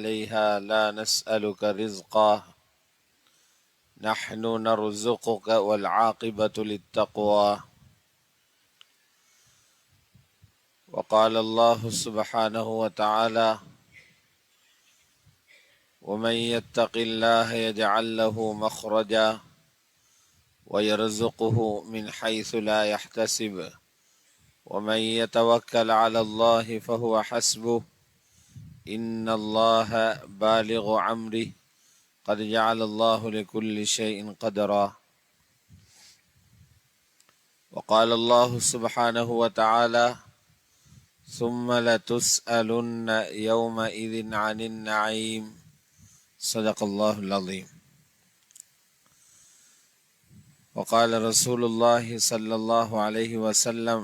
عليها لا نسألك رزقا نحن نرزقك والعاقبة للتقوى. وقال الله سبحانه وتعالى: ومن يتق الله يجعل له مخرجا ويرزقه من حيث لا يحتسب ومن يتوكل على الله فهو حسبه إن الله بالغ أمره قد جعل الله لكل شيء قدرا. وقال الله سبحانه وتعالى: ثم لتسألن يومئذ عن النعيم. صدق الله العظيم. وقال رسول الله صلى الله عليه وسلم: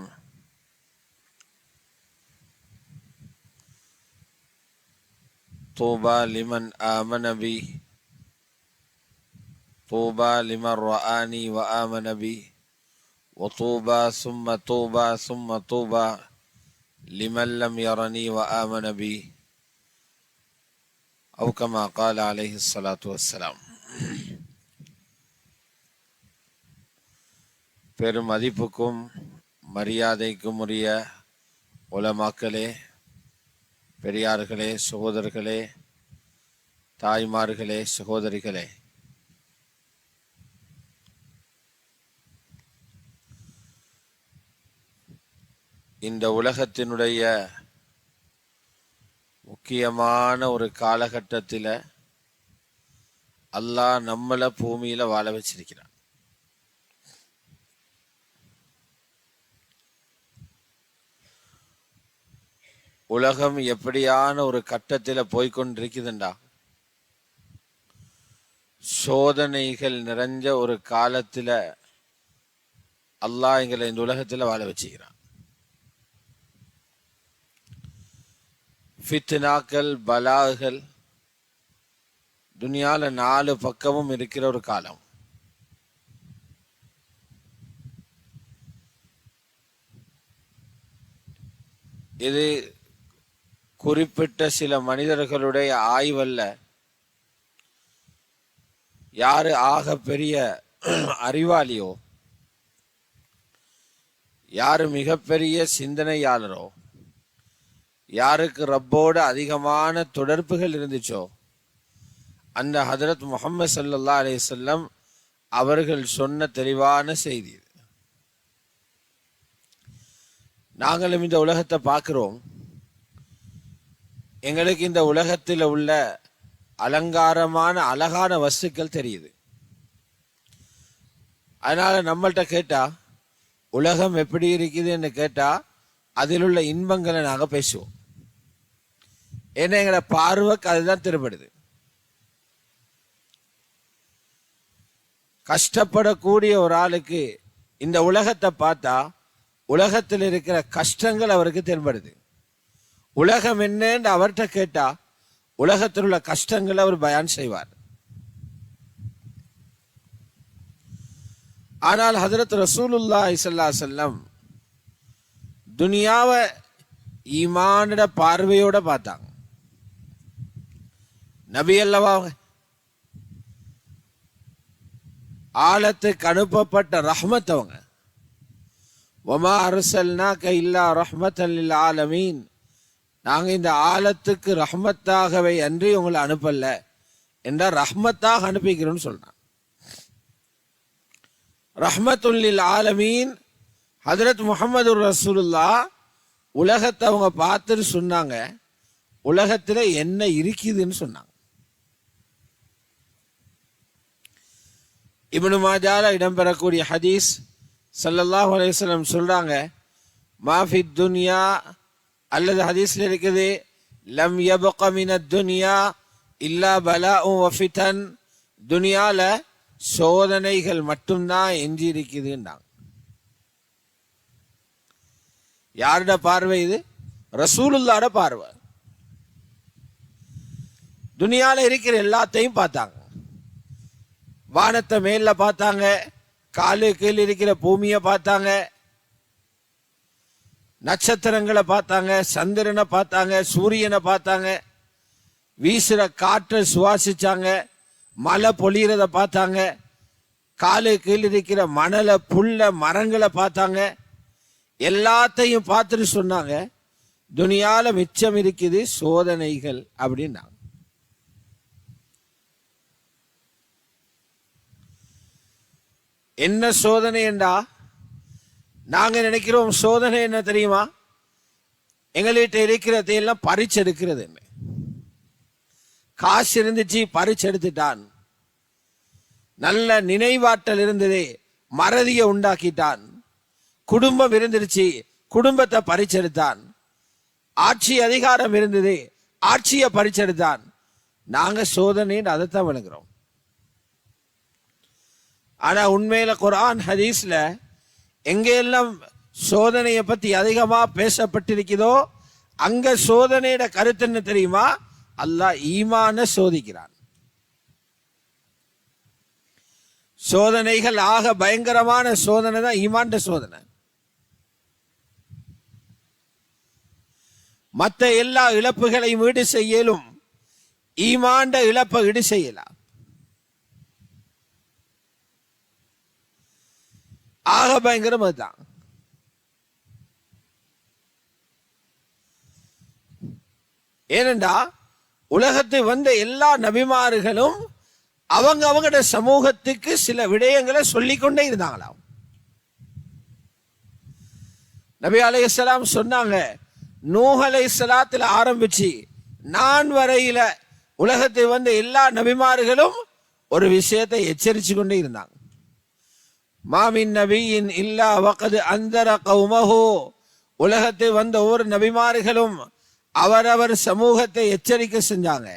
طوبى لمن آمن بي طوبى لمن رآني وآمن بي وطوبى ثم طوبى ثم طوبى لمن لم يرني وآمن بي أو كما قال عليه الصلاة والسلام. பெரும் மதிப்புக்கும் மரியாதைக்கும் உரிய உலமாக்களே, பெரியார்களே, சகோதரர்களே, தாய்மார்களே, சகோதரிகளே, இந்த உலகத்தினுடைய முக்கியமான ஒரு காலகட்டத்தில் அல்லாஹ் நம்மளை பூமியில வாழ வச்சிருக்கிறான். உலகம் எப்படியான ஒரு கட்டத்தில் போய்கொண்டிருக்குதுண்டா, சோதனைகள் நிறைஞ்ச ஒரு காலத்தில் அல்லாஹ் எங்களை இந்த உலகத்தில் வாழ வச்சுக்கிறான். ஃபித்னாக்கள், பலாகள் துனியால 4 பக்கமும் இருக்கிற ஒரு காலம். இது குறிப்பிட்ட சில மனிதர்களுடைய ஆய்வல்ல. யாரு ஆக பெரிய அறிவாளியோ, யாரு மிகப்பெரிய சிந்தனையாளரோ, யாருக்கு ரப்போடு அதிகமான தொடர்புகள் இருந்துச்சோ, அந்த ஹதரத் முஹம்மது ஸல்லல்லாஹு அலைஹி வஸல்லம் அவர்கள் சொன்ன தெளிவான செய்தி. நாங்களும் இந்த உலகத்தை பார்க்கிறோம். எங்களுக்கு இந்த உலகத்தில் உள்ள அலங்காரமான அழகான வஸ்துக்கள் தெரியுது. அதனால நம்மள்கிட்ட கேட்டா உலகம் எப்படி இருக்குதுன்னு கேட்டா அதில் உள்ள இன்பங்களை நாங்கள் பேசுவோம். ஏன்னா எங்களை பார்வைக்கு அதுதான் திருப்படுது. கஷ்டப்படக்கூடிய ஒரு ஆளுக்கு இந்த உலகத்தை பார்த்தா உலகத்தில் இருக்கிற கஷ்டங்கள் அவருக்கு தென்படுது. உலகம் என்னன்னு அவர்கிட்ட கேட்டா உலகத்தில் உள்ள கஷ்டங்களை அவர் பயான் செய்வார். ஆனால் ஹதரத் ரசூலுல்லாஹி ஸல்லல்லாஹு அலைஹி வஸல்லம் துனியாவை ஈமானோட பார்வையோட பார்த்தாங்க. நபி அல்லவா ஆலத்துக்கு அனுப்பப்பட்ட ரஹ்மத் அவங்க. வமா அர்சல்னாக இல்லா ரஹ்மத்தல் லில் ஆலமீன், நாங்க இந்த ஆலத்துக்கு ரஹ்மத்தாகவே அன்றி உங்களை அனுப்பல என்ற ரஹ்மத்தாக அனுப்பிக்கிறோம்னு சொல்றாங்க. ரஹ்மத்துல் லில் ஆலமீன் ஹதரத் முஹம்மது ரசூலுல்லாஹ் உலகத்தை அவங்க பார்த்துட்டு சொன்னாங்க, உலகத்துல என்ன இருக்குதுன்னு சொன்னாங்க. இப்னு மாஜால இடம்பெறக்கூடிய ஹதீஸ் ஸல்லல்லாஹு அலைஹி வஸல்லம் சொல்றாங்க, மாஃபி துன்யா, அல்லது ஹதீஸ்ல இருக்குது, லம் யபக மினத் துன்யா இல்லா பலாஉ வ ஃபிதன், துனியால சோதனைகள் மட்டும்தான் எஞ்சி இருக்குதுன்னாங்க. யாரோட பார்வை இது? ரசூலுல்லாஹ்வோட பார்வை. துனியால இருக்கிற எல்லாத்தையும் பார்த்தாங்க. வானத்தை மேல பார்த்தாங்க, காலு கீழே இருக்கிற பூமியை பார்த்தாங்க, நட்சத்திரங்களை பார்த்தாங்க, சந்திரனை பார்த்தாங்க, சூரியனை பார்த்தாங்க, வீசுற காற்றை சுவாசிச்சாங்க, மழை பொழியறத பார்த்தாங்க, காலு கீழ் இருக்கிற மணலை புல்ல மரங்களை பார்த்தாங்க. எல்லாத்தையும் பார்த்துட்டு சொன்னாங்க, துனியால மிச்சம் இருக்குது சோதனைகள் அப்படின்னாங்க. என்ன சோதனை என்றா, நாங்க நினைக்கிறோம் சோதனை என்ன தெரியுமா, எங்கள்கிட்ட இருக்கிறதையெல்லாம் பறிச்செடுக்கிறது. என்ன காசு இருந்துச்சு பறிச்செடுத்துட்டான், நல்ல நினைவாற்றல் இருந்தது மறதியை உண்டாக்கிட்டான், குடும்பம் இருந்துருச்சு குடும்பத்தை பறிச்செடுத்தான், ஆட்சி அதிகாரம் இருந்தது ஆட்சியை பறிச்செடுத்தான். நாங்க சோதனைன்னு அதைத்தான் விளங்குறோம். ஆனா உண்மையில குர்ஆன் ஹதீஸ்ல எங்கெல்லாம் சோதனையை பத்தி அதிகமா பேசப்பட்டிருக்கிறதோ அங்க சோதனையோட கருத்து என்ன தெரியுமா, அல்லாஹ் ஈமான சோதிக்கிறான். சோதனைகள் ஆக பயங்கரமான சோதனை தான் ஈமான் சோதனை. மற்ற எல்லா இழப்புகளையும் ஈடு செய்யலும், ஈமான் இழப்பை ஈடு செய்யலாம். ஆக பயங்கரம் அதுதான். ஏனென்றா உலகத்தை வந்த எல்லா நபிமார்களும் அவங்களோட சமூகத்துக்கு சில விடயங்களை சொல்லிக்கொண்டே இருந்தாங்களாம். நபி அலைஹிஸ்ஸலாம் சொன்னாங்க, நூஹ் அலைஹிஸ்ஸலாத்துல ஆரம்பிச்சு நான் வரையில உலகத்தை வந்த எல்லா நபிமார்களும் ஒரு விஷயத்தை எச்சரிச்சு கொண்டே இருந்தாங்க. மாமின் நபியின் இல்லா வகது அந்தர கௌமஹு, உலகத்தை வந்த ஒவ்வொரு நபிமார்களும் அவரவர் சமூகத்தை எச்சரிக்கை செஞ்சாங்க.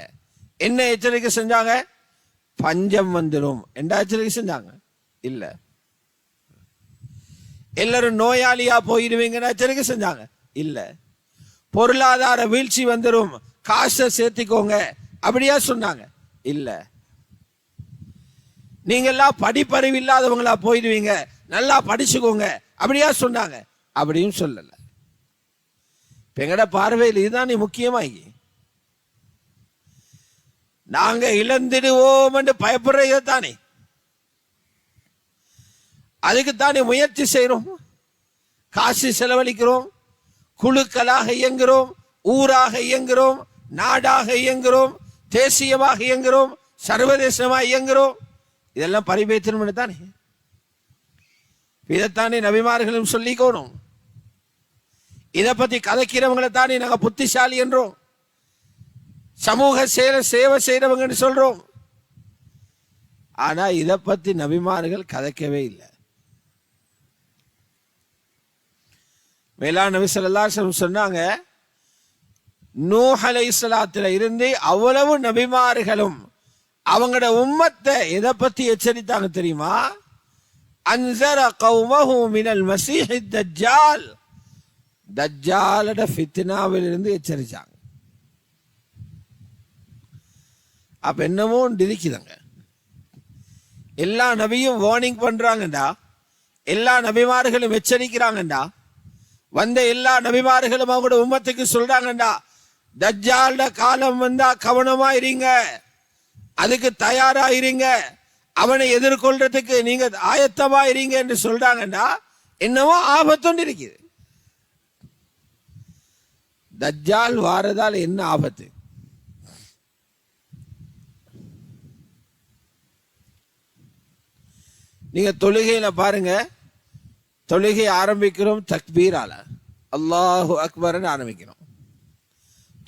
என்ன எச்சரிக்கை செஞ்சாங்க? பஞ்சம் வந்துடும் என்ன எச்சரிக்கை செஞ்சாங்க? இல்ல. எல்லாரும் நோயாளியா போயிடுவீங்கன்னு எச்சரிக்கை செஞ்சாங்க? இல்ல. பொருளாதார வீழ்ச்சி வந்துடும் காசை சேர்த்திக்கோங்க அப்படியா சொன்னாங்க? இல்ல. நீங்க எல்லாம் படிப்பறிவு இல்லாதவங்களா போயிடுவீங்க நல்லா படிச்சுக்கோங்க அப்படியா சொன்னாங்க? அப்படியும் சொல்லல. எங்கட பார்வையில் இதுதான் முக்கியமாகி நாங்க இழந்துடுவோம் என்று பயப்படுறது தானே, அதுக்குத்தானே முயற்சி செய்யறோம், காசு செலவழிக்கிறோம், குழுக்களாக இயங்குகிறோம், ஊராக இயங்குகிறோம், நாடாக இயங்குகிறோம், தேசியமாக இயங்குகிறோம், சர்வதேசமாக இயங்குகிறோம். இதெல்லாம் பரிபேற்றணும் தானே. இதைத்தானே நபிமார்களும் சொல்லிக்கோணும். இதை பத்தி கதைக்கிறவங்களை தானே நாங்க புத்திசாலி என்றோம், சமூக சேவை செய்யறவங்க சொல்றோம். ஆனா இதை பத்தி நபிமார்கள் கதைக்கவே இல்லை. மேலான நபி ஸல்லல்லாஹு அலைஹி வஸல்லம் சொன்னாங்க, நூஹ் அலைஹிஸ்ஸலாத்துல இருந்து அவ்வளவு நபிமார்களும் அவங்களோட உம்மத்தை எதை பத்தி எச்சரித்தாங்க தெரியுமா? அன்ஸர கௌமஹு மினல் மஸீஹ் தஜ்ஜால், தஜ்ஜாலோட ஃபித்னாவில் இருந்து எச்சரிச்சாங்க. அப்ப என்னமோ இருக்குதாங்க. எல்லா நபியும் வார்னிங் பண்றாங்கடா, எல்லா நபிமார்களும் எச்சரிக்கிறாங்கடா, வந்த எல்லா நபிமார்களும் அவங்களோட உம்மத்துக்கு சொல்றாங்கடா, தஜ்ஜாலோட காலம் வந்தா கவனமா இருங்க, அதுக்கு தயாரா இருங்க, அவனை எதிர்கொள்றதுக்கு நீங்க ஆயத்தமா இருங்க என்று சொல்றாங்கடா. என்னவோ ஆபத்து இருக்குது. தஜ்ஜால் வாரதால் என்ன ஆபத்து? நீங்க தொழுகையில பாருங்க, தொழுகை ஆரம்பிக்கிறோம் தக்பீரால, அல்லாஹு அக்பர்னு ஆரம்பிக்கிறோம்,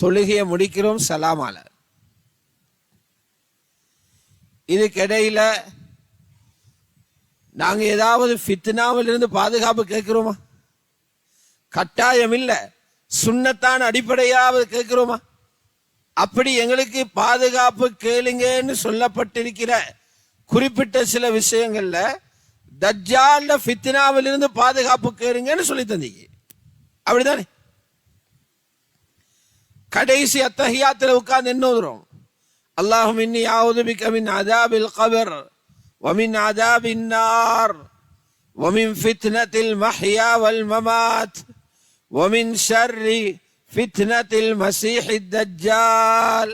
தொழுகையை முடிக்கிறோம் சலாமால. இதுக்கிடையில நாங்க ஏதாவது ஃபித்னாவில் இருந்து பாதுகாப்பு கேட்கிறோமா? கட்டாயம் இல்லை, சுன்னத்தான அடிப்படையாவது கேட்கிறோமா? அப்படி எங்களுக்கு பாதுகாப்பு கேளுங்கன்னு சொல்லப்பட்டிருக்கிற குறிப்பிட்ட சில விஷயங்கள்ல தஜ்ஜால்ல ஃபித்னாவில் இருந்து பாதுகாப்பு கேளுங்கன்னு சொல்லி தந்தீங்க, அப்படிதானே? கடைசி அத்தஹியாத்துல உட்கார்ந்து என்ன ஓதுறோம்? اللهم إني أعوذ بك من عذاب القبر ومن عذاب النار ومن فتنة المحيا والممات ومن شر فتنة المسيح الدجال.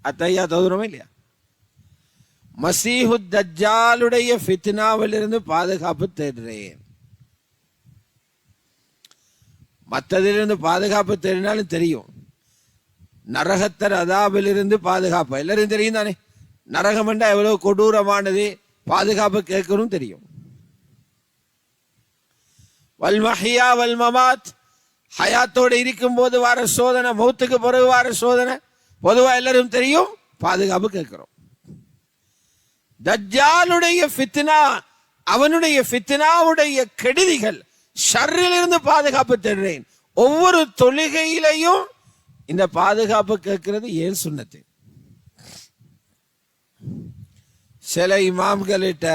அத்தையா தோதுறோமே இல்லையா? மசீஹு தஜ்ஜாலுடைய ஃபித்னாவிலிருந்து பாதுகாப்பு தேடுறேன். மற்றதிலிருந்து பாதுகாப்பு தேடினாலும் தெரியும். நரகத்தர் அதாபிலிருந்து பாதுகாப்பு எல்லாரும் தெரியும் தானே. நரகம் என்றா எவ்வளவு கொடூரமானது, பாதுகாப்பு கேட்கணும் தெரியும். வல் மஹ்யா வல் மமாத், ஹயாத்தோடு இருக்கும் போது வார சோதனை, மௌத்துக்கு பிறகு வார சோதனை பொதுவா எல்லாரும் தெரியும், பாதுகாப்பு கேட்கிறோம். தஜ்ஜாலுடைய ஃபித்னா, அவனுடைய ஃபித்னாவுடைய கெடுதிகள், ஷர்ரிலிருந்து பாதுகாப்பு தேடுறேன். ஒவ்வொரு தொழுகையிலையும் இந்த பாதுகாப்பு கேட்கிறது ஏன் சுன்னத்து. சில இமாம்களிட்ட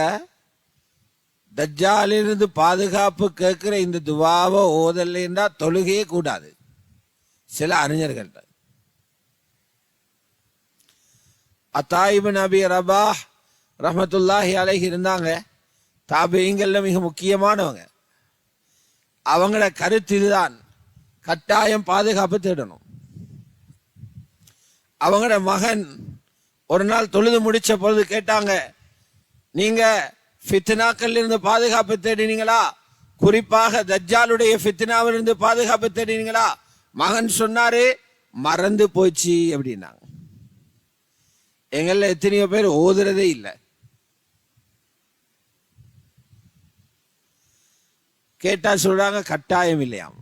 தஜ்ஜாலிலிருந்து பாதுகாப்பு கேட்கிற இந்த துவாவை ஓதலைன்னா தொழுகையே கூடாது. சில அறிஞர்கள்ட்ட அத்தா இப்னு அபி ரபாஹ் ரஹ்மத்துல்லாஹி அலைஹி இருந்தாங்க. தாபீங்கள்ல மிக முக்கியமானவங்க. அவங்கள கருத்து இதுதான், கட்டாயம் பாதுகாப்பு தேடணும். அவங்களோட மகன் ஒரு நாள் தொழுது முடிச்ச பொழுது கேட்டாங்க, நீங்க ஃபித்னாக்கள் இருந்து பாதுகாப்பு தேடினீங்களா? குறிப்பாக தஜ்ஜாலுடைய ஃபித்னாவிலிருந்து பாதுகாப்பு தேடினீங்களா? மகன் சொன்னாரு, மறந்து போச்சு அப்படின்னாங்க. எங்கள எத்தனையோ பேர் ஓதுறதே இல்லை. கேட்டா சொல்றாங்க கட்டாயம் இல்லையாம்.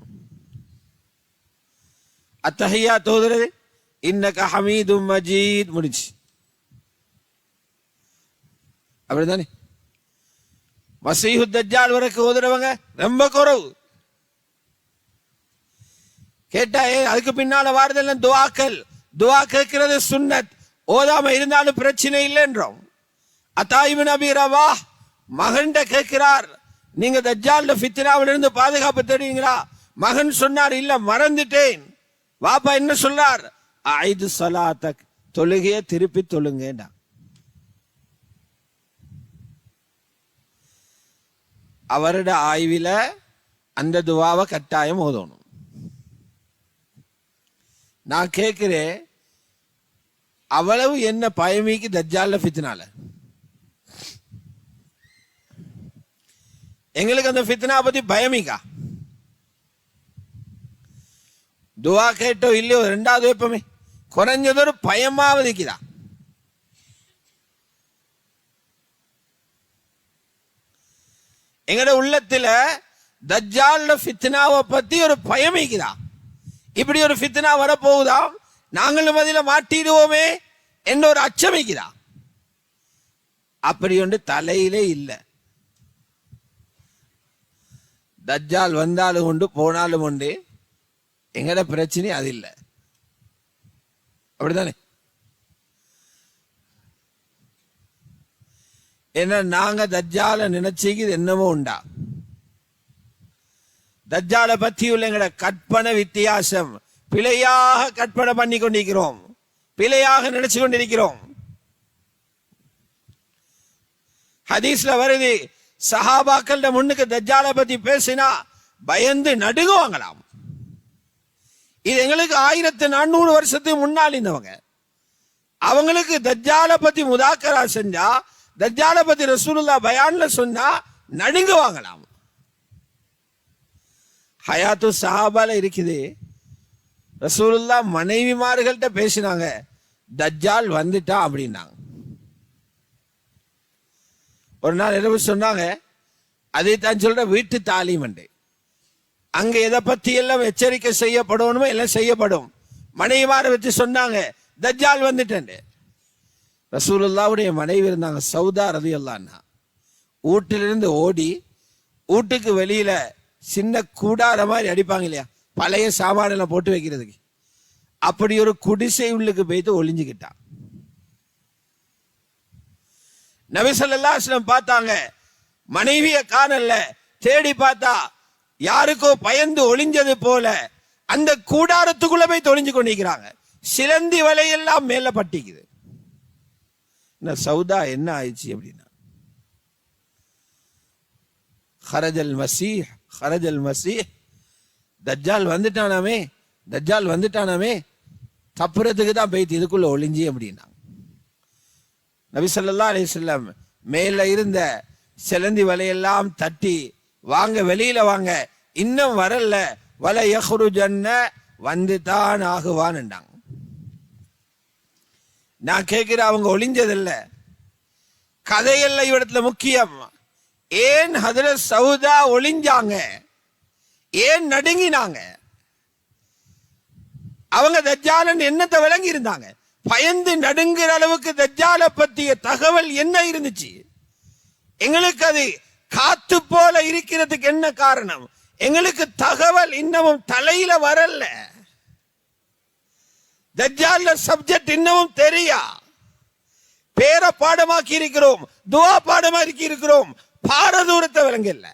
அத்தஹியா தோதுறது இன்னக ஹமீதும் மஜீத் முடிச்சு, அப்படிதானே. மசீஹு தஜ்ஜால் வரைக்கும் ஓதுறவங்க ரொம்ப குறவு. கேட்டா அதுக்கு பின்னால வாரதெல்லாம் துஆக்கள், துஆ கேட்கிறது சுன்னத், ஓதாம இருந்தாலும் பிரச்சனை இல்லைன்றோம். அத்தா இப்னு அபி ரவாஹ் மகன்கிட்ட கேட்கிறார், நீங்க தஜ்ஜால் ஃபித்னாவிலிருந்து பாதுகாப்பு தேடுவீங்களா? மகன் சொன்னார், இல்ல மறந்துட்டேன். வாப்பா என்ன சொல்றார்? ஐது ஸலாத்தக், தொழுகையை திருப்பி தொழுங்கடா. அவரோட ஆய்வில அந்த துவாவை கட்டாயம் ஓதணும். நான் கேட்கிறேன், அவ்வளவு என்ன பயமிக்கு தஜ்ஜால் ஃபித்னால? எங்களுக்கு அந்த ஃபித்னா பத்தி பயமிக்கா? துவா கேட்டோ இல்லையோ, ரெண்டாவது எப்பவுமே குறைஞ்சது ஒரு பயமாவது இருக்குதா? எங்கட உள்ளத்துல தஜ்ஜால் ஃபித்னாவை பத்தி ஒரு பயம் இருக்குதா? இப்படி ஒரு ஃபித்னா வரப்போகுதா, நாங்களும் அதில மாட்டிடுவோமே என்ற ஒரு அச்சம் இருக்குதா? அப்படி ஒன்று தலையிலே இல்லை. தஜ்ஜால் வந்தாலும் உண்டு போனாலும் உண்டு, எங்கட பிரச்சனை அது இல்லை. அப்படித்தானே? ஏன்னா நாங்க தஜ்ஜால நினைச்சிக்கு என்னமோ உண்டா? தஜ்ஜாலை பத்தி உள்ள எங்கட கற்பனை வித்தியாசம். பிழையாக கற்பனை பண்ணி கொண்டிருக்கிறோம், பிழையாக நினைச்சு கொண்டிருக்கிறோம். ஹதீஸ்ல வருது, சஹாபாக்கள் முன்னுக்கு தஜ்ஜாலை பத்தி பேசினா பயந்து நடுங்குவாங்களாம். இது எங்களுக்கு 1400 வருஷத்துக்கு முன்னால் இருந்தவங்க. அவங்களுக்கு தஜ்ஜாலை பத்தி முதாக்கரா செஞ்சா, தஜ்ஜாலை பத்தி ரசூலுல்லாஹ் பயான்ல சொன்னா நடுங்குவாங்களாம். ஹயாத்து சஹாபால இருக்குது. ரசூலுல்லாஹ் மனைவிமார்கள்ட்ட பேசினாங்க, தஜ்ஜால் வந்துட்டா அப்படின்னாங்க. ஒரு நாள் இரவு சொன்னாங்க, அதைத்தான் சொல்ற வீட்டு தாலீம் உண்டு. அங்க எதை பத்தி எல்லாம் எச்சரிக்கை செய்யப்படணுமோ எல்லாம் செய்யப்படும். மனைவிமார வச்சு சொன்னாங்க, தஜ்ஜால் வந்துட்டேன். ரசூலுல்லாஹ்வுடைய மனைவி இருந்தாங்க சௌதா ரலியல்லாஹு அன்ஹா. வீட்டிலிருந்து ஓடி வீட்டுக்கு வெளியில சின்ன கூடார மாதிரி அடிப்பாங்க இல்லையா, பழைய சாமானெல்லாம் போட்டு வைக்கிறதுக்கு, அப்படி ஒரு குடிசை உள்ளுக்கு போயிட்டு ஒளிஞ்சுக்கிட்டான். நபி ஸல்லல்லாஹு அலைஹி வஸல்லம் பார்த்தாங்க, மனைவிய காணல. தேடி பார்த்தா யாருக்கோ பயந்து ஒளிஞ்சது போல அந்த கூடாரத்துக்குள்ள போய் ஒளிஞ்சு கொண்டிருக்கிறாங்க. சிலந்தி வலையெல்லாம் மேல பட்டிக்குது. சௌதா என்ன ஆயிடுச்சு அப்படின்னா, ஹரஜல் மசீஹ், ஹரஜல் மசீஹ், தஜ்ஜால் வந்துட்டானாமே, தஜ்ஜால் வந்துட்டானாமே. தப்புறதுக்கு தான் போயிட்டு இதுக்குள்ள ஒளிஞ்சி அப்படின்னாங்க. நபி ஸல்லல்லாஹு அலைஹி வஸல்லம் மேல இருந்த செலந்தி வலையெல்லாம் தட்டி, வாங்க வெளியில வாங்க, இன்னும் வரல, வல யஹ்ருஜன்ன, வந்து தான் ஆகுவான்ண்டாங்க. நான் கேட்கிறேன், அவங்க ஒளிஞ்சதில்ல, கதையல்ல இவடத்துல முக்கியம். ஏன் ஹஜ்ரத் சௌதா ஒளிஞ்சாங்க? ஏன் நடுங்கினாங்க? அவங்க தஜ்ஜாலன் என்னத்தை விளங்கி இருந்தாங்க? பயந்து நடுங்குற அளவுக்கு தஜ்ஜால பத்திய தகவல் என்ன இருந்துச்சு? எங்களுக்கு அது காத்து போல இருக்கிறதுக்கு என்ன காரணம்? எங்களுக்கு தகவல் இன்னமும் தலையில வரல. தஜ்ஜால சப்ஜெக்ட் இன்னமும் தெரியா. பேர பாடமாக்கி இருக்கிறோம், துவா பாடமாக்கி இருக்கிறோம், பாரதூரத்தை விளங்கல.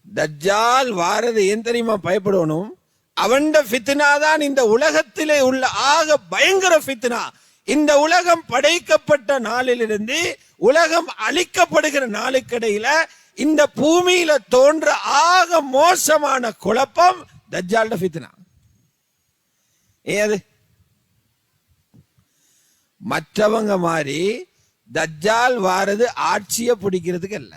தஜ்ஜால் வாரது ஏன் தெரியுமா பயப்படணும்? அவண்ட ஃபித்னா தான் இந்த உலகத்திலே உள்ள ஆக பயங்கர ஃபித்னா. இந்த உலகம் படைக்கப்பட்ட நாளிலிருந்து உலகம் அழிக்கப்படுகிற நாளுக்கிடையில இந்த பூமியில தோன்ற ஆக மோசமான குழப்பம் தஜ்ஜால்ட ஃபித்னா. ஏது மற்றவங்க மாதிரி தஜ்ஜால் வாரது ஆட்சியை பிடிக்கிறதுக்கு அல்ல.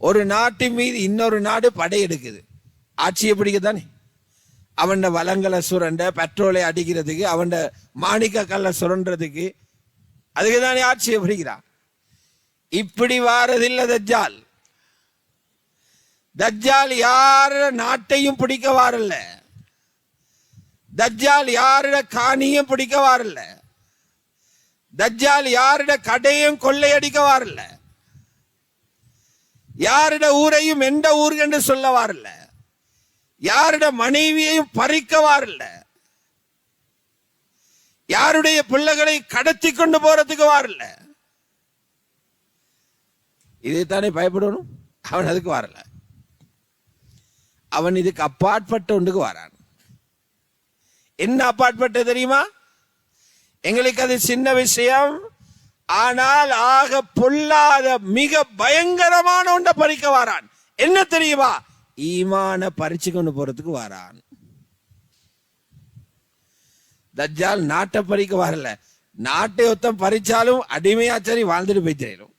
ஒரு நாட்டின் மீது இன்னொரு நாடு படையெடுக்குது, ஆட்சியை பிடிக்கத்தானே. அவன் வளங்களை சுரண்ட, பெட்ரோலை அடிக்கிறதுக்கு, அவன் மாணிக்க கல்லை சுரண்டதுக்கு, அதுக்கு தானே ஆட்சியை பிடிக்கிறான். இப்படி வாரதில்லை தஜ்ஜால். தஜ்ஜால் யார நாட்டையும் பிடிக்க வாரல்ல. தஜ்ஜால் யாரோட காணியும் பிடிக்க வாரல்ல. தஜ்ஜால் யாரோட கடையும் கொள்ளையடிக்க வாரல்ல. யாருட ஊரையும் எந்த ஊர் என்று சொல்ல வாரல்ல. யாருட மனைவியையும் பறிக்க வாரல்ல. யாருடைய பிள்ளைகளை கடத்தி கொண்டு போறதுக்கு வாரல்ல. இதைத்தானே பயப்படணும். அவன் அதுக்கு வரல. அவன் இதுக்கு அப்பாற்பட்ட ஒன்றுக்கு வரான். என்ன அப்பாற்பட்ட தெரியுமா? எங்களுக்கு அது சின்ன விஷயம், ஆனால் ஆக பொல்லாத மிக பயங்கரமான ஒன்றை பறிக்க வாரான். என்ன தெரியுமா? ஈமான பறிச்சு கொண்டு போறதுக்கு வாரான். தஜ்ஜால் நாட்டை பறிக்க வரல. நாட்டை ஒத்தம் பறிச்சாலும் அடிமையா சரி வாழ்ந்துட்டு போயிடும்.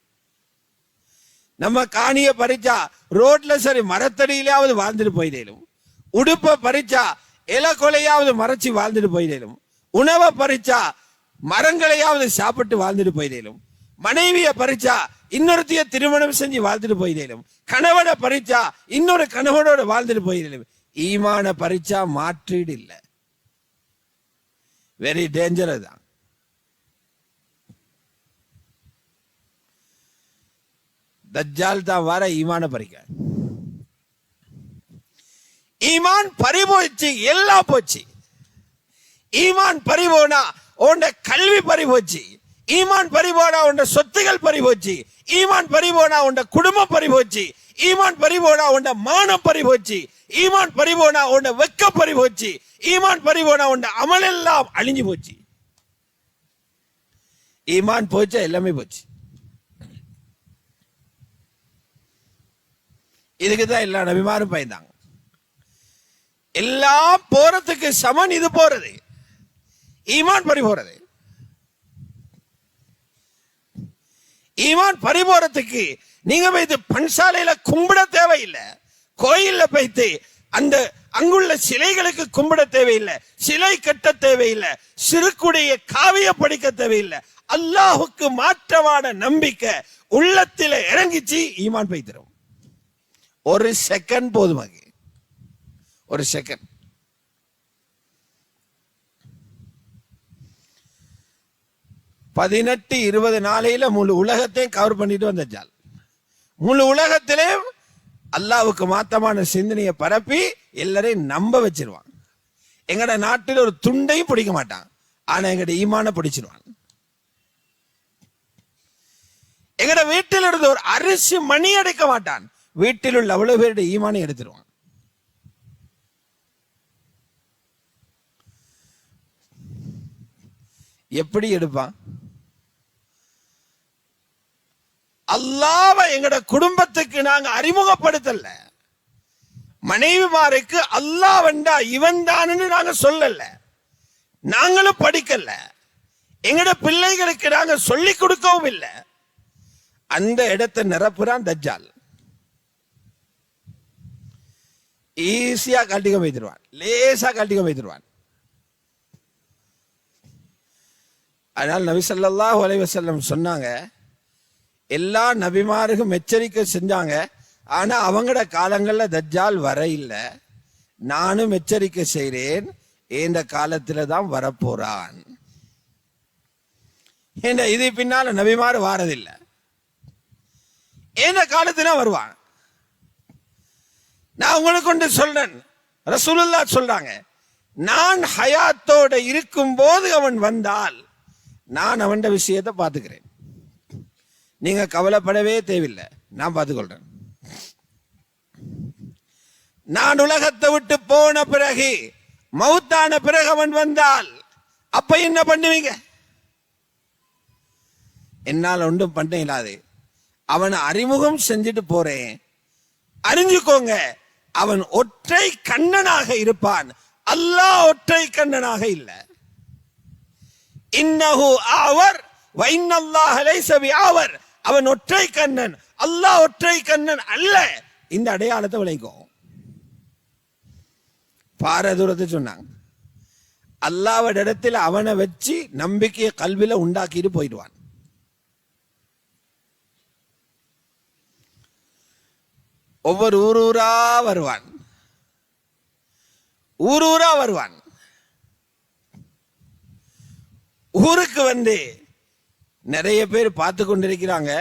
நம்ம காணிய பறிச்சா ரோட்ல சரி மரத்தடியிலாவது வாழ்ந்துட்டு போயிடும். உடுப்ப பறிச்சா இலை கொலையாவது மறைச்சு வாழ்ந்துட்டு போயிடும். உணவை பறிச்சா மரங்களையாவது சாப்பிட்டு வாழ்ந்துட்டு போயிடும். மனைவிய பறிச்சா இன்னொருத்தைய திருமணம் செஞ்சு வாழ்ந்துட்டு போயிடும். கணவனை பறிச்சா இன்னொரு கணவனோட வாழ்ந்துட்டு போயிடும். ஈமான பறிச்சா மாற்றீடு இல்லை. வெரி டேஞ்சரஸ் தான். தஜ்ஜால் தான் வர ஈமான பறிக்க. ஈமான் பறிபோச்சு, எல்லாம் போச்சு. ஈமான் பறிபோனா உண்ட கல்வி பறிபோச்சு. ஈமான் பறிபோனா உண்ட சொத்துகள் பறிபோச்சு. ஈமான் பறிபோனா உண்ட குடும்பம் பறிபோச்சு. ஈமான் பறிபோனா உண்ட மானம் பறிபோச்சு. ஈமான் பறிபோனா உண்ட வெக்க பறிபோச்சு. ஈமான் பறிபோனா உண்ட அமல் எல்லாம் அழிஞ்சு போச்சு. ஈமான் போச்சா எல்லாமே போச்சு. இதுக்குதான் எல்லா நபிமாரும் பயந்தாங்க. எல்லாம் போறதுக்கு சமன் இது போறது, ஈமான் பறி போறது. ஈமான் பறி போறதுக்கு நீங்க போய்த்து பன்சாலையில கும்பிட தேவையில்லை. கோயில்ல போய்த்து அந்த அங்குள்ள சிலைகளுக்கு கும்பிட தேவையில்லை. சிலை கட்ட தேவையில்லை. சிறுக்குடைய காவிய படிக்க தேவையில்லை. அல்லாஹுக்கு மாற்றமான நம்பிக்கை உள்ளத்தில இறங்கிச்சு, ஈமான் பைத்திரும். ஒரு செகண்ட் போதுமாக, ஒரு செகண்ட். பதினெட்டு 20 நாளையில முழு உலகத்தையும் கவர் பண்ணிட்டு வந்தால், முழு உலகத்திலே அல்லாவுக்கு மாத்தமான சிந்தனையை பரப்பி எல்லாரையும் நம்ப வச்சிருவான். எங்கட நாட்டில் ஒரு துண்டையும் பிடிக்க மாட்டான், ஆனா எங்கட ஈமான பிடிச்சிருவான். எங்கட வீட்டில் இருந்து ஒரு அரிசி மணி அடைக்க மாட்டான், வீட்டில் உள்ள அவ்வளவு பேருடைய ஈமானை எடுத்துருவான். எப்படி எடுப்பான்? அல்லாஹ்வை எங்கட குடும்பத்துக்கு நாங்க அறிமுகப்படுத்தல. மனைவிமாருக்கு அல்லாஹ் வந்தா இவன் தான் நாங்க சொல்லல, நாங்களும் படிக்கல, எங்கட பிள்ளைகளுக்கு நாங்க சொல்லிக் கொடுக்கவும் இல்லை. அந்த இடத்தை நிரப்புறான் தஜ்ஜால். ஈஸியா கட்டிக்க வைத்துருவான், லேசா கட்டிக்க வைத்துருவான். அதனால் நபி ஸல்லல்லாஹு அலைஹி வஸல்லம் சொன்னாங்க, எல்லா நபிமாருக்கும் எச்சரிக்கை செஞ்சாங்க, ஆனா அவங்களோட காலங்கள்ல தஜ்ஜால் வர இல்லை. நானும் எச்சரிக்கை செய்கிறேன், இந்த காலத்துல தான் வரப்போறான். இது பின்னால நபிமாறு வாரதில்லை, இந்த காலத்துல வருவான். நான் உங்களுக்கு கொண்டு சொல்றேன், ரசூலுல்லாஹ் சொல்றாங்க, நான் ஹயாத்தோட இருக்கும் போது அவன் வந்தால் நான் அவன் விஷயத்தை பார்த்துக்கிறேன், நீங்க கவலைப்படவே தேவையில்லை, நான் பார்த்துக்கொள்றேன். நான் உலகத்தை விட்டு போன பிறகு, மௌத்தான பிறகு அவன் வந்தால் அப்ப என்ன பண்ணுவீங்க? என்னால் ஒன்றும் பண்ண இல்லாது, அவனை அறிமுகம் செஞ்சுட்டு போறேன், அறிஞ்சுக்கோங்க, அவன் ஒற்றை கண்ணனாக இருப்பான், அல்லாஹ் ஒற்றை கண்ணனாக இல்லை. இன்னஹு ஆவர் வ இன்னல்லாஹ லைஸ பிஆவர், அவன் ஒற்றை கண்ணன், அல்லாஹ் ஒற்றை கண்ணன் அல்ல. இந்த அடையாளத்தை விளைக்கோ. பாரதூரத்தை சொன்னாங்க, அல்லாஹ்வோட இடத்துல அவனை வச்சு நம்பிக்கையை கல்வில உண்டாக்கிட்டு போயிடுவான். ஒவ்வொரு ஊரூரா வருவான், ஊரூரா வருவான். ஊருக்கு வந்து நிறைய பேர் பார்த்து கொண்டிருக்கிறாங்க.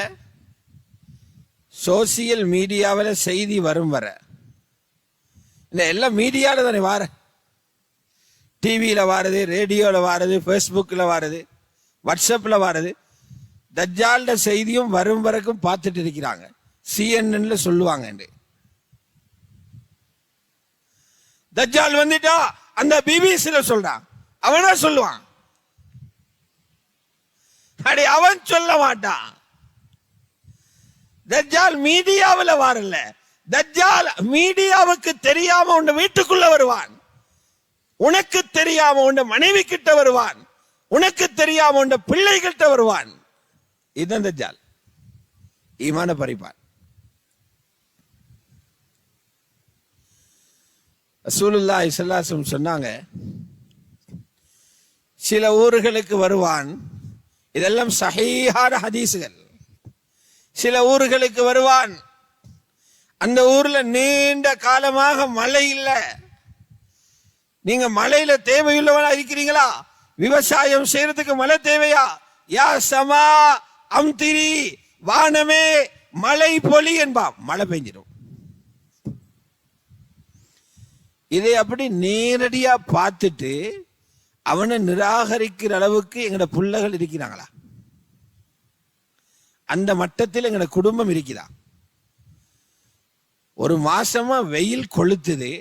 சோசியல் மீடியாவில் செய்தி வரும் வர, இந்த எல்லாம் மீடியாவில் தானே வார, டிவியில் வாருது, ரேடியோவில் வாருது, ஃபேஸ்புக்கில் வாருது, வாட்ஸ்அப்பில் வாருது. தஜ்ஜால்ட செய்தியும் வரும் வரைக்கும் பார்த்துட்டு இருக்கிறாங்க. CNN சொல்லுவாங்க, தஜ்ஜால் வந்துட்டா அந்த பிபிசில சொல்றான், அவனா சொல்லுவான். அடி அவன் சொல்ல மாட்டான். தஜ்ஜால் மீடியாவில் வரல, தஜ்ஜால் மீடியாவுக்கு தெரியாம உன் வீட்டுக்குள்ள வருவான், உனக்கு தெரியாம உன் மனைவி கிட்ட வருவான், உனக்கு தெரியாம உன் பிள்ளைகிட்ட வருவான். இதுதான் தஜ்ஜால். ஈமான பறிப்பான். ரசூலுல்லாஹி ஸல்லல்லாஹு அலைஹி வஸல்லம் சொன்னாங்க, சில ஊர்களுக்கு வருவான், இதெல்லாம் சஹீஹான ஹதீஸ்கள். சில ஊர்களுக்கு வருவான், அந்த ஊர்ல நீண்ட காலமாக மழை இல்லை. நீங்க மழையில தேவையுள்ளவனா இருக்கிறீங்களா? விவசாயம் செய்யறதுக்கு மழை தேவையா? யா சமா அம்திரி, வானமே மழை பொலி என்பா, மழை பெஞ்சிடும். இதை அப்படி நேரடியா பார்த்துட்டு அவனை நிராகரிக்கிற அளவுக்கு எங்கட பிள்ளைகள் இருக்கிறாங்களா? அந்த மட்டத்தில் எங்கட குடும்பம் இருக்குதா? ஒரு மாசமா வெயில் கொளுத்துது,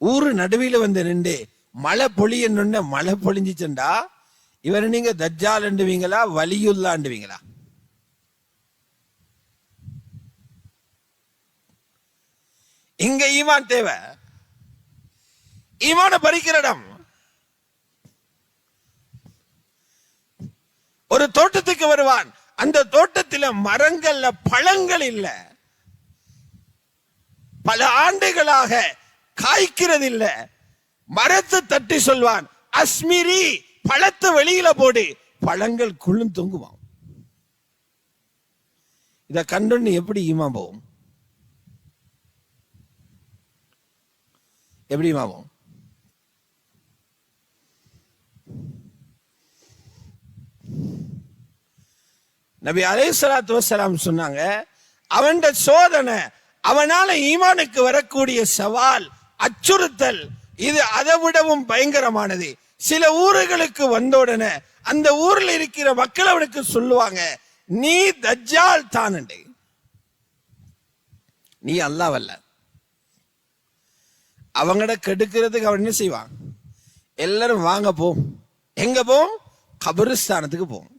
ஊரு நடுவில் வந்து நின்று மழை பொழியன்னு மழை பொழிஞ்சிச்சுண்டா இவரை நீங்க தஜ்ஜால் அண்டுவீங்களா, வலியுல்லாண்டுவீங்களா? இங்க ஈமான் தேவை, ஈமான பறிக்கிற இடம். ஒரு தோட்டத்துக்கு வருவான், அந்த தோட்டத்தில் மரங்கள்ல பழங்கள் இல்ல, பல ஆண்டுகளாக காய்க்கிறது இல்ல. மரத்தை தட்டி சொல்வான், அஸ்மிரி, பழத்தை வெளியில போடு, பழங்கள் குள்ளும் தொங்குவான். இத கண்டு எப்படி ஈமான் போகும்? எப்படி ஈமான் போகும்? நபி அலைஹிஸ்ஸலாத்து வஸ்ஸலாம் சொன்னாங்க, அவன் சோதனை, அவனால ஈமானுக்கு வரக்கூடிய சவால், அச்சுறுத்தல், இது அதை விடவும் பயங்கரமானது. சில ஊர்களுக்கு வந்தோடனே அந்த ஊர்ல இருக்கிற மக்கள் அவனுக்கு சொல்லுவாங்க, நீ தஜ்ஜால் தானண்டே, நீ அல்லாஹ். அவங்கள கெடுக்கிறதுக்கு அவன் என்ன செய்வான்? எல்லாரும் வாங்க போ, எங்க போ? கபரிஸ்தானத்துக்கு போவோம்.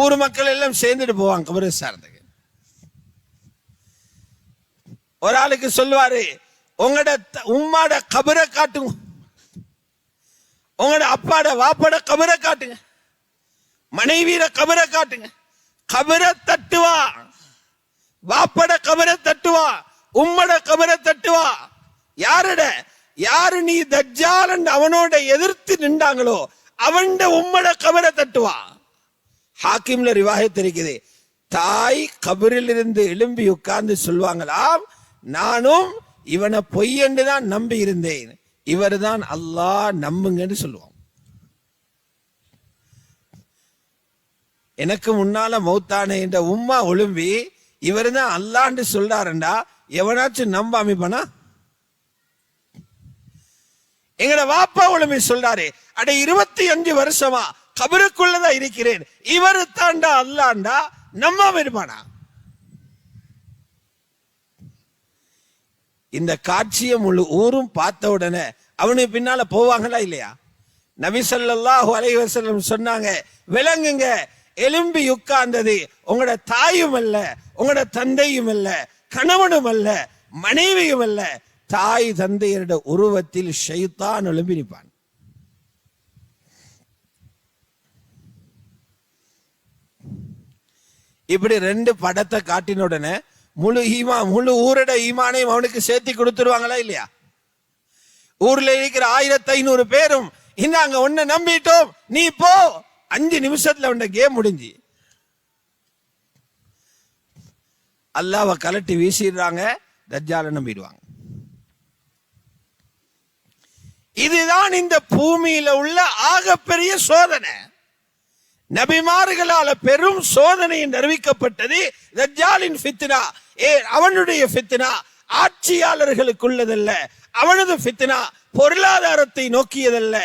ஊர் மக்கள் எல்லாம் சேர்ந்துட்டு போவாங்க கபரிஸ்தானத்துக்கு. ஒரு ஆளுக்கு சொல்லுவாரு, உங்களோட உம்மாட கபரை காட்டுங்க, உங்களோட அப்பாட வாப்பாட கபரை காட்டுங்க, மனைவியில கபரை காட்டுங்க. கபரை தட்டுவா, வாப்பட கபரை தட்டுவா, உம்மட கபரை தட்டுவா. யாருட? யாரு நீ தஜ்ஜால் அவனோட எதிர்த்து நின்றாங்களோ அவன்ட உம்மட கபரை தட்டுவா. ஹாக்கிம்ல ரிவாயத் இருக்குது, தாய் கபரில் இருந்து எழும்பி உட்கார்ந்து சொல்வாங்களாம், நானும் இவனை பொய்யென்று தான் நம்பி இருந்தேன், இவர் தான் அல்லாஹ், நம்புங்கன்னு சொல்லுவான். எனக்கு முன்னால மௌத்தானே என்ற உம்மா ஒழும்பி இவர் தான் அல்லான்னு சொல்றாருண்டா எவனாச்சும் நம்ப அமைப்பானா? எங்கட வாப்பா ஒழும்பி சொல்றாரு, அட 25 வருஷமா கபருக்குள்ளதான் இருக்கிறேன், இவரு தாண்டா அல்லாண்டா நம்பாம இருப்பானா? இந்த காட்சியை முழு ஊரும் பார்த்த உடனே அவனுக்கு பின்னால போவாங்களா இல்லையா? நபி ஸல்லல்லாஹு அலைஹி வஸல்லம் சொன்னாங்க, விளங்குங்க, எலும்பி உட்கார்ந்தது உங்களோட தாயும் அல்ல, உங்களோட தந்தையும் அல்ல, கணவனும் அல்ல, மனைவியும் அல்ல, தாய் தந்தையருடைய உருவத்தில் ஷைத்தான் எழும்பி நிற்பான். இப்படி 2 படத்தை காட்டின உடனே முழு ஊரோட ஈமானையும் அவனுக்கு சேர்த்து கொடுத்துருவாங்களா இல்லையா? ஊர்ல இருக்கிற 1500 பேரும் இந்தாங்க ஒன்ன நம்பிட்டோம், நீ போ, 5 நிமிஷத்துல அவன கேம் முடிஞ்சு. அல்லாஹ்வை கலட்டி வீசிடுறாங்க, தஜ்ஜாலை நம்பிடுவாங்க. இதுதான் இந்த பூமியில உள்ள ஆகப்பெரிய சோதனை. நபிமார்களால பெரும் சோதனை அறிவிக்கப்பட்டது தஜ்ஜாலின் ஃபித்னா. அவனுடைய ஃபித்னா ஆட்சியாளர்களுக்குள்ளதல்ல, அவனது ஃபித்னா பொருளாதாரத்தை நோக்கியதல்ல,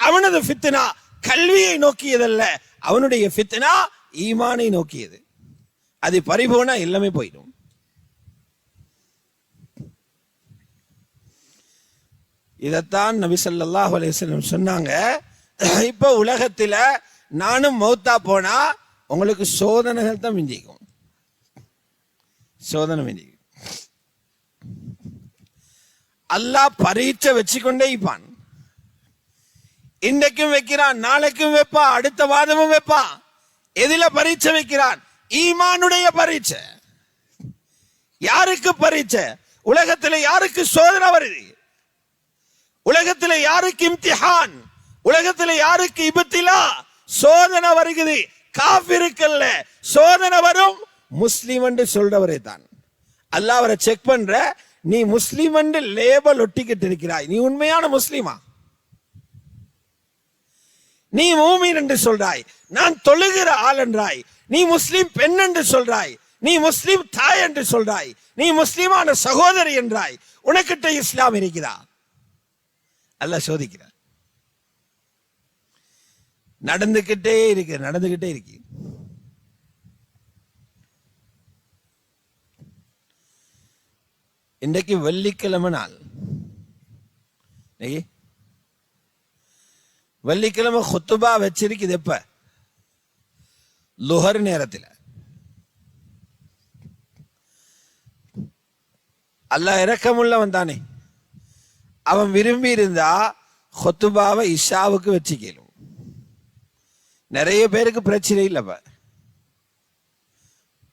அவனது ஃபித்னா கல்வியை நோக்கியதல்ல, அவனுடைய ஃபித்னா ஈமானை நோக்கியது. அது பறிபோனா எல்லாமே போயிடும். இதத்தான் நபி ஸல்லல்லாஹு அலைஹி வஸல்லம் சொன்னாங்க, இப்ப உலகத்துல நானும் மௌத்தா போனா உங்களுக்கு சோதனைகள் தான் மிஞ்சிக்கும், சோதனை மிஞ்சிக்கும். அல்லாஹ் பரீட்சை வச்சுக்கொண்டே இருப்பான். இன்றைக்கும் வைக்கிறான், நாளைக்கும் வைப்பான், அடுத்த வாதமும் வைப்பான். எதில பரீட்சை வைக்கிறான்? ஈமானுடைய பரீட்சை. யாருக்கு பரீட்சை? உலகத்தில் யாருக்கு சோதனை வருது? உலகத்தில் யாருக்கு இம்திஹான்? உலகத்தில் யாருக்கு இப்திலா? சோதனை வருகிறது. காஃபிருக்கல்ல சோதனை வரும், முஸ்லிம் என்று சொல்றவரே தான். அல்லாஹ் அவரை செக் பண்ற, நீ முஸ்லிம் என்று லேபல் ஒட்டிக்கிட்டு இருக்கிறாய், நீ உண்மையான முஸ்லிமா? நீ மூமின் என்று சொல்றாய், நான் தொழுகிற ஆள் என்றாய், நீ முஸ்லிம் பெண் என்று சொல்றாய், நீ முஸ்லிம் தாய் என்று சொல்றாய், நீ முஸ்லிமான சகோதரி என்றாய், உனக்கிட்ட இஸ்லாம் இருக்கிறா? அல்லாஹ் சோதிக்கிறார். நடந்துகிட்டே இருக்கு. இன்றைக்கு வெள்ளிக்கிழமை நாள், வெள்ளிக்கிழமை குத்துபா வச்சிருக்குது. எப்ப? லுஹர் நேரத்தில். அல்லாஹ் இரக்கமுள்ளவன் தானே, அவன் விரும்பி இருந்தா குத்துபாவை இஷாவுக்கு வச்சுக்கலும். நிறைய பேருக்கு பிரச்சனை இல்லப்ப,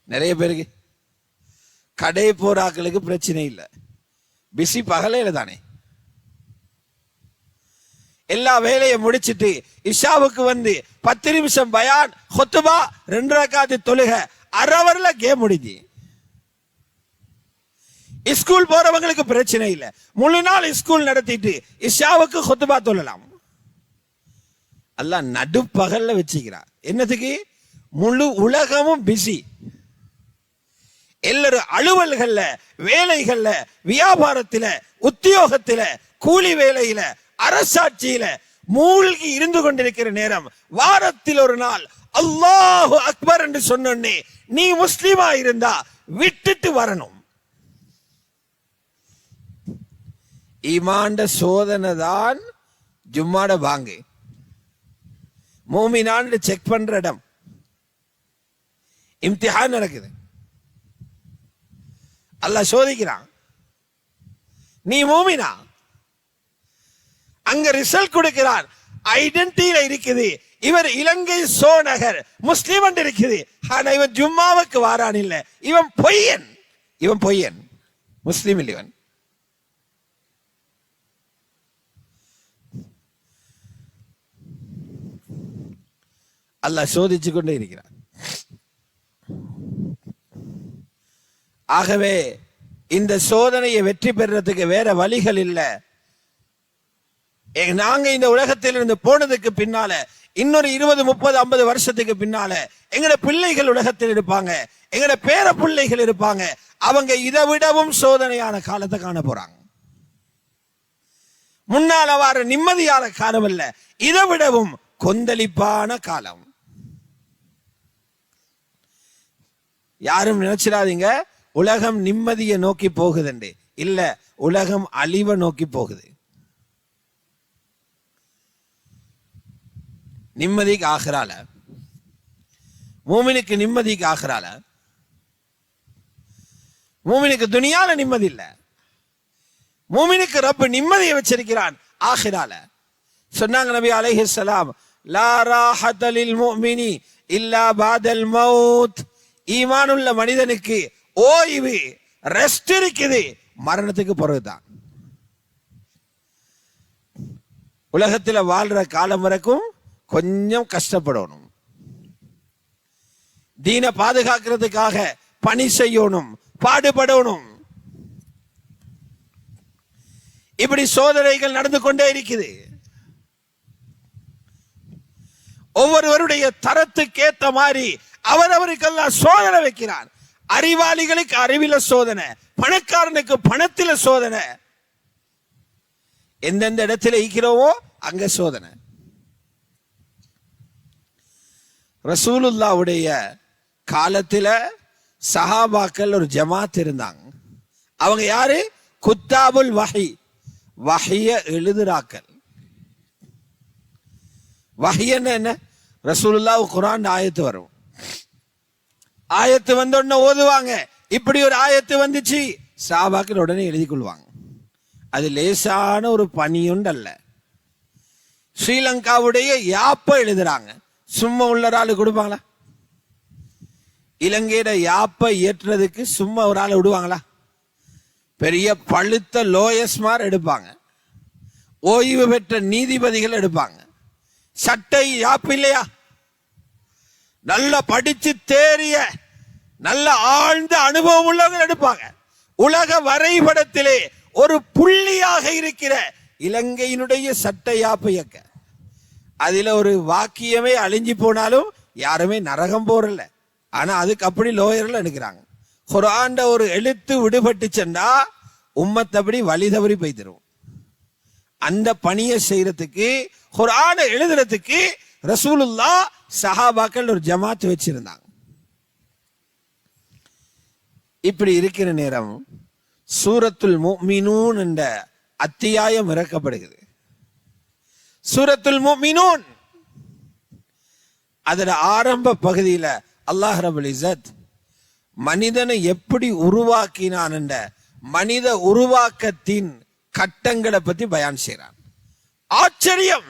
நிறைய பேருக்கு கடை போராக்களுக்கு பிரச்சனை இல்லை, பிசி பகலையில தானே. எல்லா வேலையை முடிச்சிட்டு இஷாவுக்கு வந்து 10 நிமிஷம் பயான், குத்துபா, 2 ரக்காத்து தொழுக, அரவர்ல கேம் முடிஞ்சு. ஸ்கூல் போறவங்களுக்கு பிரச்சனை இல்லை, முழு நாள் ஸ்கூல் நடத்திட்டு இஷாவுக்கு குத்துபா தொழலாம். அல்லாஹ் நடுப்பகல்ல வச்சுக்கிறார். என்னதுக்கு? முழு உலகமும் பிஸி, எல்லாரும் அலுவல்கள்ல, வேலைகள்ல, வியாபாரத்தில, உத்தியோகத்தில, கூலி வேலையில, அரசாட்சியில மூழ்கி இருந்து கொண்டிருக்கிற நேரம், வாரத்தில் ஒரு நாள் அல்லாஹு அக்பர் என்று சொன்னே நீ முஸ்லிமா இருந்தா விட்டுட்டு வரணும். ஈமான்ட சோதனை தான் ஜும்மாட வாங்கு. மூமினான்னு செக் பண்ற இடம், இம்திஹான் நடக்குது. அல்லாஹ் சோதிக்கிறான். நீ மூமினா? அங்க ரிசல்ட் கொடுக்கிறார், ஐடென்டிட்டியில இருக்குது, இவர் இலங்கை சோனகர் முஸ்லிம் என்று இருக்குது. ஆனா இவன் ஜும்மாவுக்கு வாரான் இல்ல, இவன் பொய்யன், இவன் பொய்யன், முஸ்லிம் இல்லை இவன். அல்லாஹ் சோதிச்சு கொண்டே இருக்கிறான். ஆகவே இந்த சோதனையை வெற்றி பெறுறதுக்கு வேற வழிகள் இல்லை. நாங்க இந்த உலகத்தில் இருந்து போனதுக்கு பின்னால இன்னொரு 20, 30, 50 வருஷத்துக்கு பின்னால எங்கட பிள்ளைகள் உலகத்தில் இருப்பாங்க, எங்கட பேர பிள்ளைகள் இருப்பாங்க. அவங்க இதை விடவும் சோதனையான காலத்தை காண போறாங்க. முன்னால வார நிம்மதியான காலம் அல்ல, இதை விடவும் கொந்தளிப்பான காலம். யாரும் நினைச்சிடாதீங்க உலகம் நிம்மதியை நோக்கி போகுதுண்டு. இல்ல, உலகம் அழிவை நோக்கி போகுது. நிம்மதிக்கு ஆகிறால, மூமினுக்கு நிம்மதிக்கு ஆகிறால, மூமினுக்கு துனியால நிம்மதி இல்ல, மூமினுக்கு ரப்பு நிம்மதியை வச்சிருக்கிறான் ஆகிறால. சொன்னாங்க நபி அலைஹிஸ்ஸலாம், லா ராஹத லில் முஃமினி இல்லா பாதல் மௌத். ஈமானுள்ள மனிதனுக்கு ஓய்வு, ரெஸ்ட் இருக்குது மரணத்துக்கு பிறகுதான். உலகத்தில் வாழ்ற காலம் வரைக்கும் கொஞ்சம் கஷ்டப்படணும், தீனை பாதுகாக்கிறதுக்காக பணி செய்யணும், பாடுபடணும். இப்படி சோதனைகள் நடந்து கொண்டே இருக்குது. ஒவ்வொருவருடைய தரத்துக்கு ஏத்த மாதிரி அவரவருக்கெல்லாம் சோதனை வைக்கிறான். அறிவாளிகளுக்கு அறிவில சோதனை, பணக்காரனுக்கு பணத்தில சோதனை. எந்தெந்த இடத்துல இருக்கிறோமோ அங்க சோதனை. ரசூலுல்லாவுடைய காலத்துல சஹாபாக்கள் ஒரு ஜமாத் இருந்தாங்க. அவங்க யாரு? குத்தாபுல் வஹி, வஹிய எழுதுறாக்கள். வஹியன்னு என்ன? ரசூலுல்லாஹ் குர்ஆன் ஆயத்து வரும், ஆயத்து வந்த உடனே ஓதுவாங்க. இப்படி ஒரு ஆயத்து வந்துச்சு, சஹாபாக்கள் உடனே எழுதி கொள்வாங்க. அது லேசான ஒரு பணியுண்டு அல்ல. ஸ்ரீலங்காவுடைய யாப்ப எழுதுறாங்க, சும்மா உள்ள ஆளு கொடுப்பாங்களா? இலங்கையில யாப்ப ஏற்றுறதுக்கு சும்மா ஒரு ஆள் விடுவாங்களா? பெரிய பழுத்த லோயஸ்மார் எடுப்பாங்க, ஓய்வு பெற்ற நீதிபதிகள் எடுப்பாங்க. சட்டை யாப்பு இல்லையா? நல்ல படிச்சு தேறிய நல்ல ஆழ்ந்த அனுபவம் உள்ளவங்க எடுப்பாங்க. உலக வரைபடத்திலே ஒரு புள்ளியாக இருக்கிற இலங்கையினுடைய சட்ட யாப்பு இயக்க, அதுல ஒரு வாக்கியமே அழிஞ்சு போனாலும் யாருமே நரகம் போறல. ஆனா அதுக்கு அப்படி லோயர்ல எடுக்கிறாங்க. குர்ஆன்ல ஒரு எழுத்து விடுபட்டு சென்றா உம்மத்தபடி வழி தவறி போய்த்திரும். அந்த பணியை செய்யறதுக்கு, குர்ஆனை எழுதுறதுக்கு ரசூலுல்லாஹ் சஹாபாக்கள் ஒரு ஜமாத் வச்சிருந்தாங்க. இப்படி இருக்கிற நேரம் சூரத்துல் முஃமினூன் என்ற அத்தியாயம் இறக்கப்படுகிறது. சூரத்துல் முஃமினூன் அதோட ஆரம்ப பகுதியில அல்லாஹ் ரப்பல் இஸ்ஸத் மனிதனை எப்படி உருவாக்கினான் என்ற மனித உருவாக்கத்தின் கட்டங்களை பத்தி பயான் செய்றான். ஆச்சரியம்!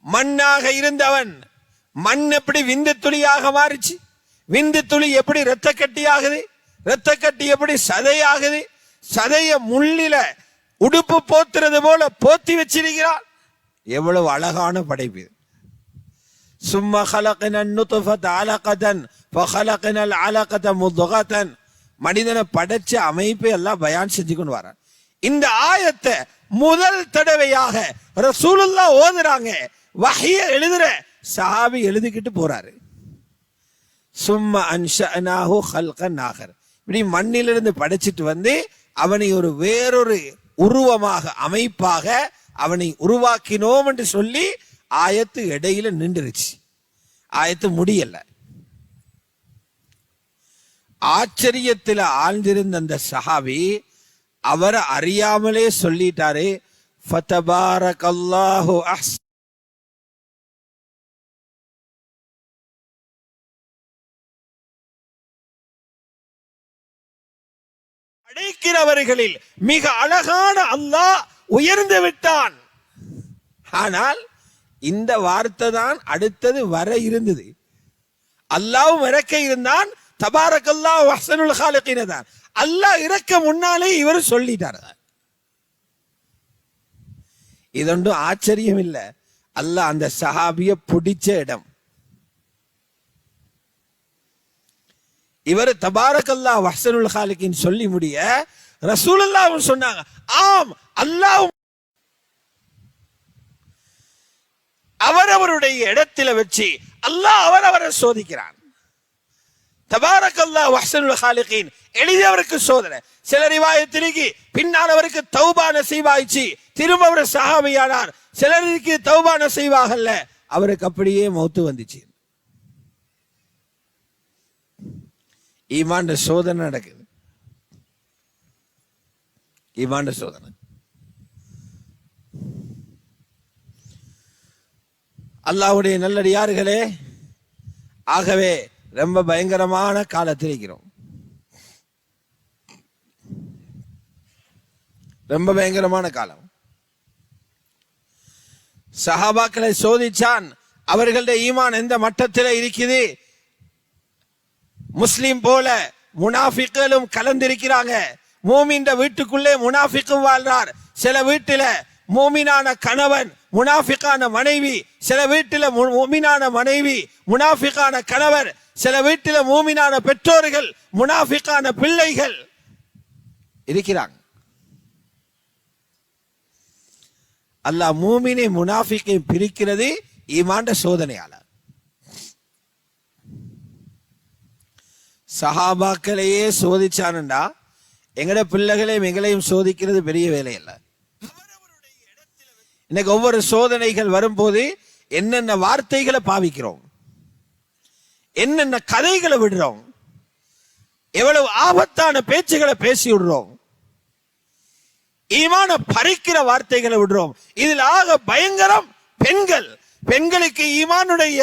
மண்ணாக இருந்தவன் மண் எப்படி விந்து துளியாக மாறிச்சு, விந்து துளி எப்படி இரத்த கட்டி ஆகுது, இரத்த கட்டி எப்படி சதையாகுது, சதைய முள்ளில உடுப்பு போத்துறது போல போத்தி வச்சிருக்கிறான். எவ்வளவு அழகான படைப்பு! சும்மா خلقنا النطفة علقة فخلقنا العلقة مضغة. மனிதனை படைச்ச அமைப்பை எல்லாம் பயான் செஞ்சு கொண்டு வர. இந்த ஆயத்தை முதல் தடவையாக ரசூலுல்லாஹ் ஓதுறாங்க. வஹிய எழுதுற சஹாபி எழுதிக்கிட்டு போறாரு. சும்மா அன்ஷஅனாஹு ஹல்கன் ஆகர். இப்படி மண்ணிலிருந்து படைச்சிட்டு வந்து அவனை ஒரு வேறொரு உருவமாக அமைப்பாக அவனை உருவாக்கினோம் என்று சொல்லி ஆயத்து இடையில நின்றுருச்சு. ஆயத்து முடியல. ஆச்சரியத்தில் ஆழ்ந்திருந்த அந்த சஹாபி அவரை அறியாமலே சொல்லிட்டாரு, ஃபதபாரகல்லாஹு அஹ்ஸன். படைக்கிறவர்களில் மிக அழகான அல்லாஹ் உயர்ந்து விட்டான். ஆனால் இந்த வார்த்தை தான் அடுத்தது வர இருந்தது. அல்லாஹ்வும் இறக்க இருந்தான், தபாரக்கல்லாஹு அஹ்ஸனுல் காலிகீன் தான். அல்லாஹ் இறக்க முன்னாலே இவர் சொல்லிட்டார். இதொன்றும் ஆச்சரியம் இல்லை. அல்லாஹ் அந்த சஹாபிய பிடிச்ச இடம். இவர் தபாரக்கல்லாஹு அஹ்ஸனுல் காலிகீன் சொல்லி முடிய ரசூலுல்லாஹ் சொன்னாங்க, ஆம் அல்லாஹ் அவரவருடைய இடத்துல வச்சு அல்லாஹ் அவரவரை சோதிக்கிறான். தபாரக்கல்லாஹு அஹ்ஸனுல் காலிகீன் எளிதவருக்கு சோதனை. சில ரிவாயத்திற்கு பின்னால் அவருக்கு தௌபா நசீபாயிச்சு, திரும்ப அவர் சஹாபியானார். சிலருக்கு தௌபா நசீபாகல, அவருக்கு அப்படியே மௌத்து வந்துச்சு. ஈமான் சோதனை நடக்குது. ஈமான் சோதனை. அல்லாஹ்வுடைய நல்லடியார்களே, ஆகவே ரொம்ப பயங்கரமான காலத்தில் இருக்கிறோம். ரொம்ப பயங்கரமான காலம். சஹாபாக்களை சோதிச்சான். அவர்களுடைய ஈமான் எந்த மட்டத்தில் இருக்குது? முஸ்லிம் போல முனாஃபிக்களும் கலந்திருக்கிறாங்க. மூமின் வீட்டுக்குள்ளே முனாஃபிக்கும் வாழ்றார். சில வீட்டில மூமினான கணவன் முனாஃபிக்கான மனைவி, சில வீட்டில மூமினான மனைவி முனாஃபிக்கான கணவர், சில வீட்டில மூமினான பெற்றோர்கள் முனாஃபிக்கான பிள்ளைகள் இருக்கிறாங்க. அல்லாஹ் மூமினை முனாஃபிக்கை பிரிக்கிறது ஈமான் சோதனையால. சஹாபாக்களையே சோதிச்சானுண்டா எங்கட பிள்ளைகளையும் எங்களையும் சோதிக்கிறது பெரிய வேலை அல்ல. இன்னைக்கு ஒவ்வொரு சோதனைகள் வரும்போது என்னென்ன வார்த்தைகளை பாவிக்கிறோம், என்னென்ன கதைகளை விடுறோம், எவ்வளவு ஆபத்தான பேச்சுகளை பேசி விடுறோம், ஈமான பறிக்கிற வார்த்தைகளை விடுறோம். இதில் ஆக பயங்கரம் பெண்கள். பெண்களுக்கு ஈமானுடைய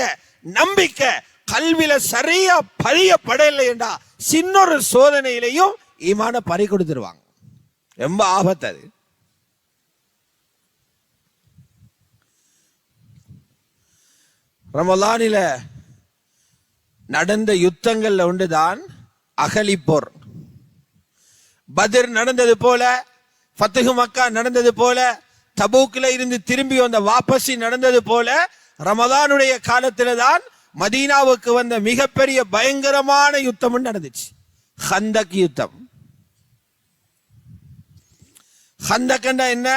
நம்பிக்கை கல்வியில சரியா பதியப்படவில்லை என்றா சின்னொரு சோதனையிலையும் ஈமான பறி கொடுத்துருவாங்க. ரொம்ப ஆபத்து அது. ரமலானில நடந்த யுத்தங்கள்ல ஒன்றுதான் அகலிப்போர். பத்ர் நடந்தது போல, ஃபத்ஹு மக்கா நடந்தது போல, தபூக்ல இருந்து திரும்பி வந்த வாபசி நடந்தது போல, ரமலானுடைய காலத்துல தான் மதீனாவுக்கு வந்த மிகப்பெரிய பயங்கரமான யுத்தம் நடந்துச்சு. ஹந்தக் யுத்தம். ஹந்தக்கண்டா என்ன?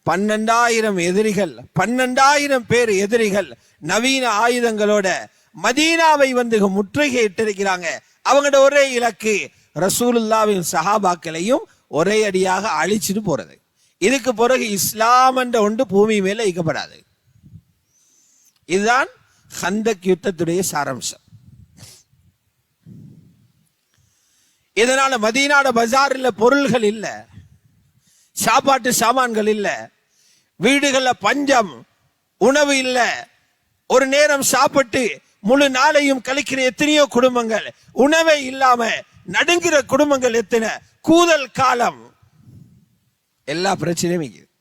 12,000 எதிரிகள், 12,000 பேர் எதிரிகள் நவீன ஆயுதங்களோட மதீனாவை வந்து முற்றுகையிட்டிருக்கிறாங்க. அவங்களோட ஒரே இலக்கு ரசூலுல்லாஹ்வின் சஹாபாக்களையும் ஒரே அடியாக அழிச்சிட்டு போறது. இதுக்கு பிறகு இஸ்லாம் என்ற ஒன்று பூமி மேல வைக்கப்படாது. இதுதான் ஹந்தக் யுத்தத்துடைய சாராம்சம். இதனால மதீனாட பஜாரில் பொருள்கள் இல்ல, சாப்பாட்டு சாமான்கள் இல்ல, வீடுகள்ல பஞ்சம், உணவு இல்ல. ஒரு நேரம் சாப்பிட்டு முழு நாளையும் கழிக்கிற எத்தனையோ குடும்பங்கள், உணவே இல்லாம நடுங்கிற குடும்பங்கள் எத்தனை, கூதல் காலம், எல்லா பிரச்சனையும்.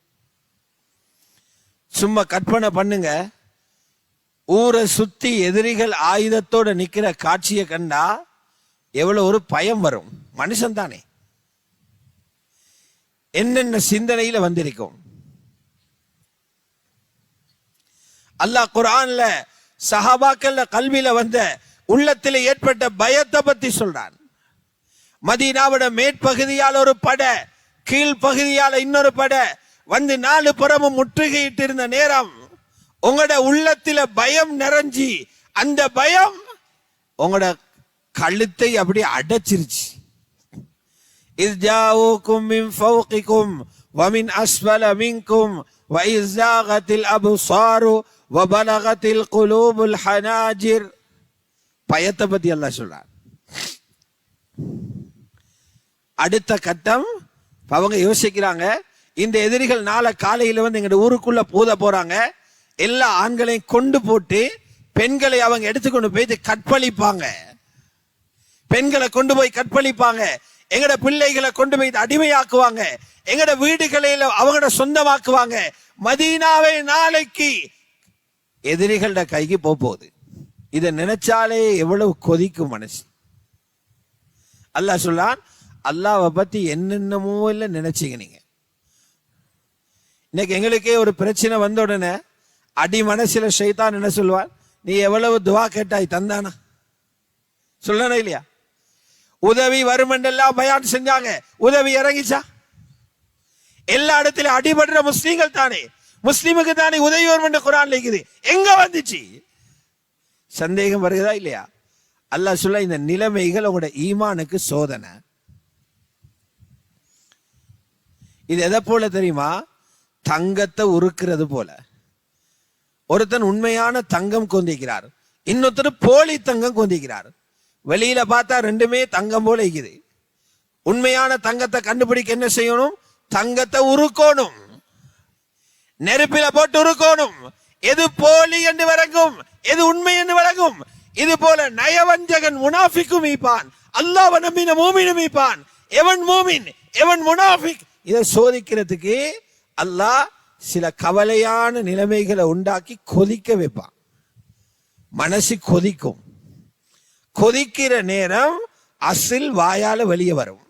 சும்மா கற்பனை பண்ணுங்க, ஊரை சுத்தி எதிரிகள் ஆயுதத்தோட நிக்கிற காட்சியை கண்டா எவ்வளவு ஒரு பயம் வரும். மனுஷன் தானே, என்னென்ன சிந்தனையில வந்திருக்கும். அல்லாஹ் குர்ஆன்ல சஹாபாக்கள்ல கல்வியில வந்த உள்ளத்தில் ஏற்பட்ட பயத்தை பத்தி சொல்றான். மதீனாவோட மேற்பகுதியால் ஒரு படை, கீழ்பகுதியால இன்னொரு படை வந்து 4 புறமும் முற்றுகையிட்டு இருந்த நேரம் உங்களோட உள்ளத்தில பயம் நிறைஞ்சி, அந்த பயம் உங்களோட கழுத்தை அப்படி அடைச்சிருச்சு. இஸ்ஜாவுக்கும் மின் ஃபௌகிக்கும் வமின் அஸ்ஃபல மின்கும் வஇஸாகத்தில் அப்சாரு வபலகத்தில் குலூபுல் ஹனாஜிர். பயத்தை பத்தி அல்லாஹ் சொல்றார். அடுத்த கட்டம் அவங்க யோசிக்கிறாங்க, இந்த எதிரிகள் நாளை காலையில வந்து எங்க ஊருக்குள்ள பூத போறாங்க, எல்லா ஆண்களையும் கொண்டு போட்டு பெண்களை அவங்க எடுத்துக்கொண்டு போய் கற்பழிப்பாங்க, பெண்களை கொண்டு போய் கற்பழிப்பாங்க. எங்கட பிள்ளைகளை கொண்டு போய் அடிமையாக்குவாங்க, எங்கட வீடுகளில் அவங்களோட சொந்தமாக்குவாங்க. மதீனாவை நாளைக்கு எதிரிகளோட கைக்கு போகுது. இதை நினைச்சாலே எவ்வளவு கொதிக்கும் மனசு. அல்லாஹ் சொல்லான், அல்லாஹ்வை பத்தி என்னென்னமோ இல்லை நினைச்சீங்க நீங்க. இன்னைக்கு எங்களுக்கே ஒரு பிரச்சனை வந்த உடனே அடி மனசுல ஷைத்தான் என்ன சொல்லுவான், நீ எவ்வளவு துவா கேட்டாய் தந்தானா? சொல்லனா இல்லையா? உதவி வருமென்றெல்லாம் பயான் செஞ்சாங்க, உதவி இறங்கிச்சா? எல்லா இடத்திலும் அடிபடுற முஸ்லீம்கள் தானே, முஸ்லீமுக்கு தானே உதவி வரும் என்று குர்ஆன்ல இருக்குது. எங்க வந்துச்சு? சந்தேகம் வருகிறதா இல்லையா? அல்லாஹ் சொல்ல, இந்த நிலைமைகள் உங்களோட ஈமானுக்கு சோதனை. இது எதை போல தெரியுமா? தங்கத்தை உருக்குறது போல. ஒருத்தன் உண்மையான தங்கம் கொந்திக்கிறார், இன்னொருத்தர் போலி தங்கம் கொந்திக்கிறார். வெளியில பார்த்தா ரெண்டுமே தங்கம் போல இருக்குது. உண்மையான தங்கத்தை கண்டுபிடிக்க என்ன செய்யணும்? தங்கத்தை உருக்கணும், நெருப்பில போட்டு உருக்கணும். எது போலி என்று விளங்கும், எது உண்மை என்று விளங்கும். இது போல நயவஞ்சகன் முனாஃபிக்கும் மீப்பான், அல்லாஹ்வை நம்பின மூமினும் மீப்பான். எவன் மூமின் எவன் முனாஃபிக், இதை சோதிக்கிறதுக்கு அல்லாஹ் சில கவலையான நிலைமைகளை உண்டாக்கி கொதிக்க வைப்பான். மனசு கொதிக்கும். கொதிக்கிற நேரம் அசில் வாயால வெளியே வரும்.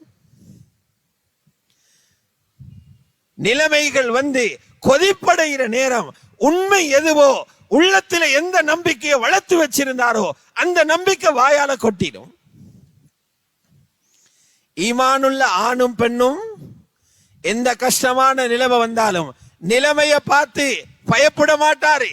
நிலைமைகள் வந்து கொதிப்படைகிற நேரம் உண்மை எதுவோ, உள்ளத்துல எந்த நம்பிக்கையை வளர்த்து வச்சிருந்தாரோ அந்த நம்பிக்கை வாயால கொட்டிடும். ஈமானுள்ள ஆணும் பெண்ணும் எந்த கஷ்டமான நிலைமை வந்தாலும் நிலைமையை பார்த்து பயப்பட மாட்டாரு.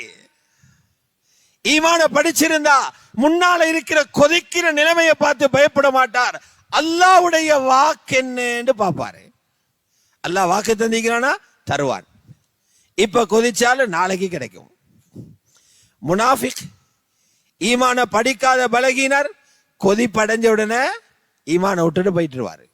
ஈமான படிச்சிருந்தா முன்னால இருக்கிற கொதிக்கிற நிலைமையை பார்த்து பயப்பட மாட்டார். அல்லாஹ்வுடைய வாக்கு என்னன்னு பார்ப்பாரு. அல்லாஹ் வாக்கு தந்திக்கிறானா தருவான். இப்ப கொதிச்சாலும் நாளைக்கு கிடைக்கும். முனாஃபிக், ஈமான படிக்காத பலகீனர், கொதிப்படைஞ்ச உடனே ஈமான விட்டுட்டு போயிட்டுருவாரு.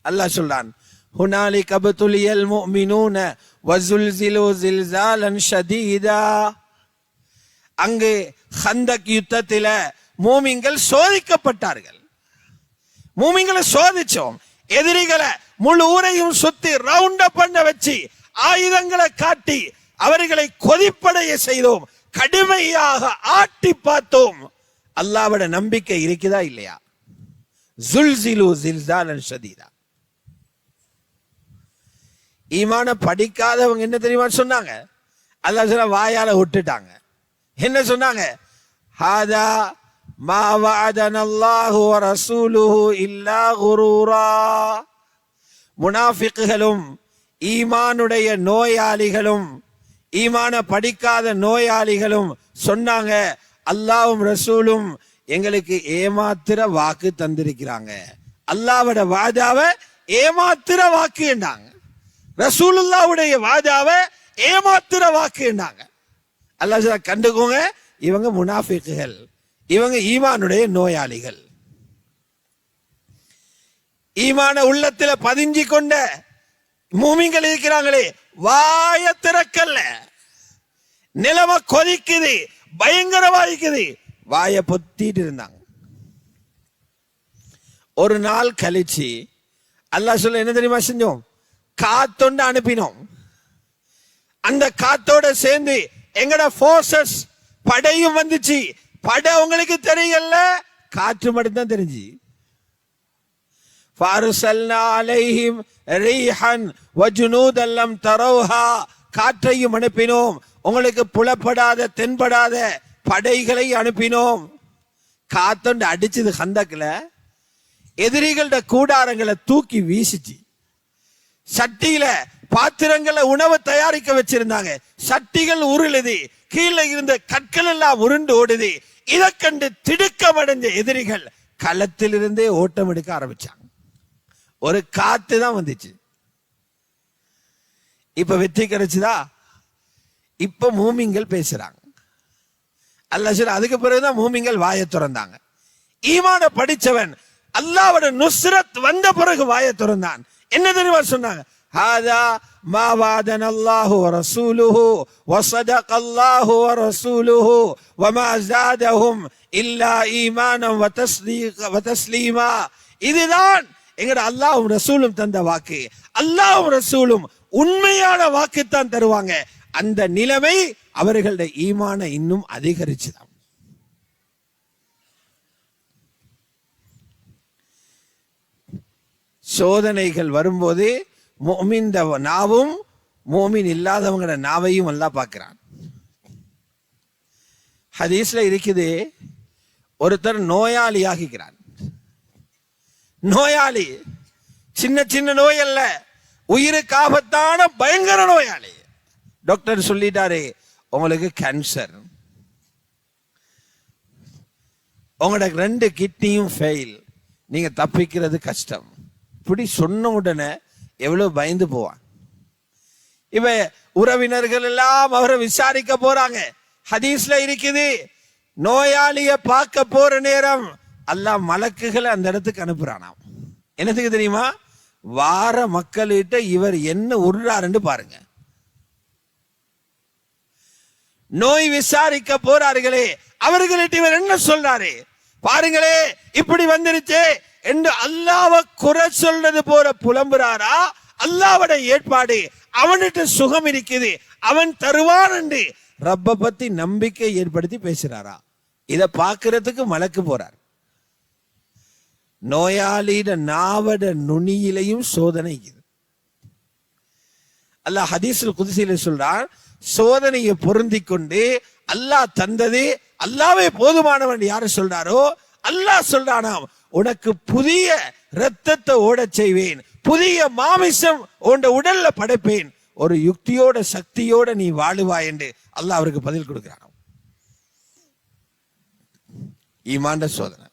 அல்லாஹ் சொல்றான், ஹுனாலிக பதுலியல் முஃமினூன வஸுல்ஸிலு ஸில்ஸாலன் ஷதீதா. அங்கு ஹந்தக் யுத்தத்தில மூமின்கள் சோதிக்கப்பட்டார்கள். மூமின்களை சோதிச்சோம். எதிரிகளை முழு ஊரையும் சுத்தி ரவுண்ட் அப் பண்ண வச்சு ஆயுதங்களை காட்டி அவர்களை கொதிப்படைய செய்தோம், கடுமையாக ஆட்டி பார்த்தோம். அல்லாஹ்வோட நம்பிக்கை இருக்குதா இல்லையா? ஸுல்ஸிலு ஸில்ஸாலன் ஷதீதா. ஈமான படிக்காதவங்க என்ன தெரியுமா சொன்னாங்க? அல்லாஹ் சொல்ல வாயால விட்டுட்டாங்க. என்ன சொன்னாங்க? ஹாதா மா வஅதனல்லாஹு வ ரசூலுஹு இல்லா குரூரா. முனாஃபிக்குகளும் ஈமானுடைய நோயாளிகளும், ஈமான படிக்காத நோயாளிகளும் சொன்னாங்க, அல்லாஹ்வும் ரசூலும் எங்களுக்கு ஏமாத்திர வாக்கு தந்திருக்கிறாங்க. அல்லாஹ்வோட வாதாவை ஏமாத்திர வாக்கு என்றாங்க, ரசூலுல்லாஹ்வுடைய வாதாவை ஏமாத்திர வாக்கு என்றாங்க. அல்லாஹ் கண்டுக்கோங்க, இவங்க முனாஃபிக்குகள், இவங்க ஈமானுடைய நோயாளிகள். ஈமான உள்ளத்துல பதிஞ்சு கொண்ட மூமின்கள் இருக்கிறாங்களே, வாய திறக்கல்ல. நிலைமை கொதிக்குது, பயங்கரமாயிக்குது, வாய பொத்திட்டு இருந்தாங்க. ஒரு நாள் கழிச்சு அல்லாஹ் சொல்ல, என்ன தெரியுமா செஞ்சோம்? காத்தொண்டு அனுப்பினோம். அந்த காத்தோட சேர்ந்து எங்கட போர்சஸ் படையும் வந்துச்சு. படை உங்களுக்கு தெரியல, காற்று மட்டும்தான் தெரிஞ்சு. ஃபாருசல்னா அலைஹிம் ரீஹன் வஜுனூதன் லம் தரவுஹா. காற்றையும் அனுப்பினோம், உங்களுக்கு புலப்படாத தென்படாத படைகளை அனுப்பினோம். காத்தொண்டு அடிச்சது ஹந்தக்ல, எதிரிகளோட கூடாரங்களை தூக்கி வீசிச்சு. சட்டியில பாத்திரங்களை உணவு தயாரிக்க வச்சிருந்தாங்க, சட்டிகள் உருளுது, கீழே இருந்த கற்கள் எல்லாம் உருண்டு ஓடுது. இதை கண்டு திடுக்கமடைந்த எதிரிகள் களத்திலிருந்தே ஓட்டம் எடுக்க ஆரம்பிச்சாங்க. ஒரு காத்து தான் வந்துச்சு. இப்ப வெற்றி கிடைச்சுதா? இப்ப மூமின்கள் பேசுறாங்க. அல்லாஹ் சொல்ற, அதுக்கு பிறகுதான் மூமின்கள் வாயை திறந்தாங்க. ஈமான படிச்சவன் அல்லாஹ்வோட நுஸ்ரத் வந்த பிறகு வாயை திறந்தான். என்ன தெரியுமா சொன்னாங்க? ஹாதா மா வஅதனல்லாஹு வ ரசூலுஹு வ ஸதகல்லாஹு வ ரசூலுஹு வ மா ஸாதஹும் இல்லா ஈமானம் வ தஸ்லீமா. இதுதான் எங்கட அல்லாஹ்வும் ரசூலும் தந்த வாக்கு. அல்லாஹ்வும் ரசூலும் உண்மையான வாக்குத்தான் தருவாங்க. அந்த நிலைமை அவர்களுடைய ஈமான இன்னும் அதிகரிச்சுதான். சோதனைகள் வரும்போது முஃமின் நாவும் முஃமின் இல்லாதவங்களோட நாவையும் அல்லாஹ் பார்க்கிறான். ஹதீஸ்ல இருக்குது, ஒருத்தர் நோயாளி ஆகிக்கிறான். நோயாளி சின்ன சின்ன நோய் அல்ல, உயிருக்கு ஆபத்தான பயங்கர நோயாளி. டாக்டர் சொல்லிட்டாரு, உங்களுக்கு கேன்சர், உங்களோட 2 கிட்னியும் ஃபெயில், நீங்க தப்பிக்கிறது கஷ்டம். இப்படி சொன்ன உடனே எவ்வளவு பயந்து போவான். இவ உறவினர்கள் எல்லாம் அவரை விசாரிக்க போறாங்க. ஹதீஸ்ல இருக்குது, நோயாளிய பார்க்க போற நேரம் அல்லாஹ் மலக்குகளை அந்த இடத்துக்கு அனுப்புறானாம். என்னத்துக்கு தெரியுமா? வார மக்கள்கிட்ட இவர் என்ன உருறாருன்னு பாருங்க. நோய் விசாரிக்க போறார்களே, அவர்களிட்ட இவர் என்ன சொல்றாரு பாருங்களே, இப்படி வந்துருச்சு என்று அல்லாஹ்வை குறை சொல்றது போல புலம்புறாரா? அல்லாஹ்வோட ஏற்பாடு, அவன்கிட்ட சுகம் இருக்குது, அவன் தருவான் என்று ரப்ப பத்தி நம்பிக்கை ஏற்படுத்தி பேசுறாரா? இத பாக்குறதுக்கு மலக்கு போறார். நோயாளியிட நாவட நுனியிலையும் சோதனை. அல்லாஹ் ஹதீஸுல் குத்ஸில சொல்றான், சோதனையை பொருந்தி கொண்டு அல்லாஹ் தந்தது அல்லாஹ்வே போதுமானவன் யாரு சொல்றாரோ, அல்லாஹ் சொல்றானாம், உனக்கு புதிய இரத்தத்தை ஓடச் செய்வேன், புதிய மாமிசம் உன் உடல்ல படைப்பேன், ஒரு யுக்தியோட சக்தியோட நீ வாழுவாய் என்று அல்லாஹ் அவருக்கு பதில் கொடுக்கிறான். ஈமான்ட சோதனை.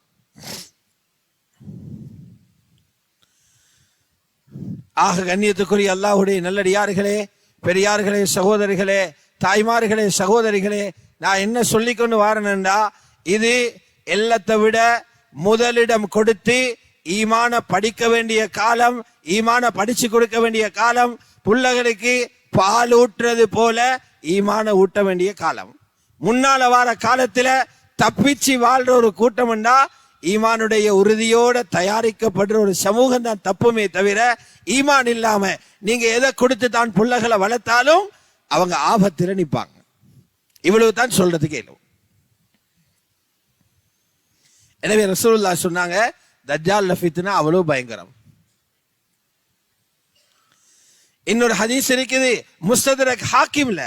ஆக கண்ணியத்துக்குரிய அல்லாஹ்வுடைய நல்லடியார்களே, பெரியார்களே, சகோதரிகளே, தாய்மார்களே, சகோதரிகளே, நான் என்ன சொல்லிக்கொண்டு வாரேன்டா, இது எல்லாத்தை விட முதலிடம் கொடுத்து ஈமான படிக்க வேண்டிய காலம், ஈமான படிச்சு கொடுக்க வேண்டிய காலம், புள்ளகளுக்கு பால் ஊற்றுறது போல ஈமான ஊட்ட வேண்டிய காலம். முன்னால வார காலத்துல தப்பிச்சு வாழ்ற ஒரு கூட்டம்டா ஈமானுடைய உறுதியோட தயாரிக்கப்படுற ஒரு சமூகம் தான் தப்புமே தவிர, ஈமான் இல்லாம நீங்க எதை கொடுத்து தான் புள்ளகளை வளர்த்தாலும் அவங்க ஆபத்துல நிப்பாங்க. இவ்வளவு தான் சொல்றது கேளு. எனவே ரசூலுல்லாஹ் சொன்னாங்க, தஜ்ஜால் ஃபித்னா அவ்வளவு பயங்கரம். இன்னொரு ஹதீஸ் இருக்குது முஸ்தத்ரக் ஹாக்கிம்ல,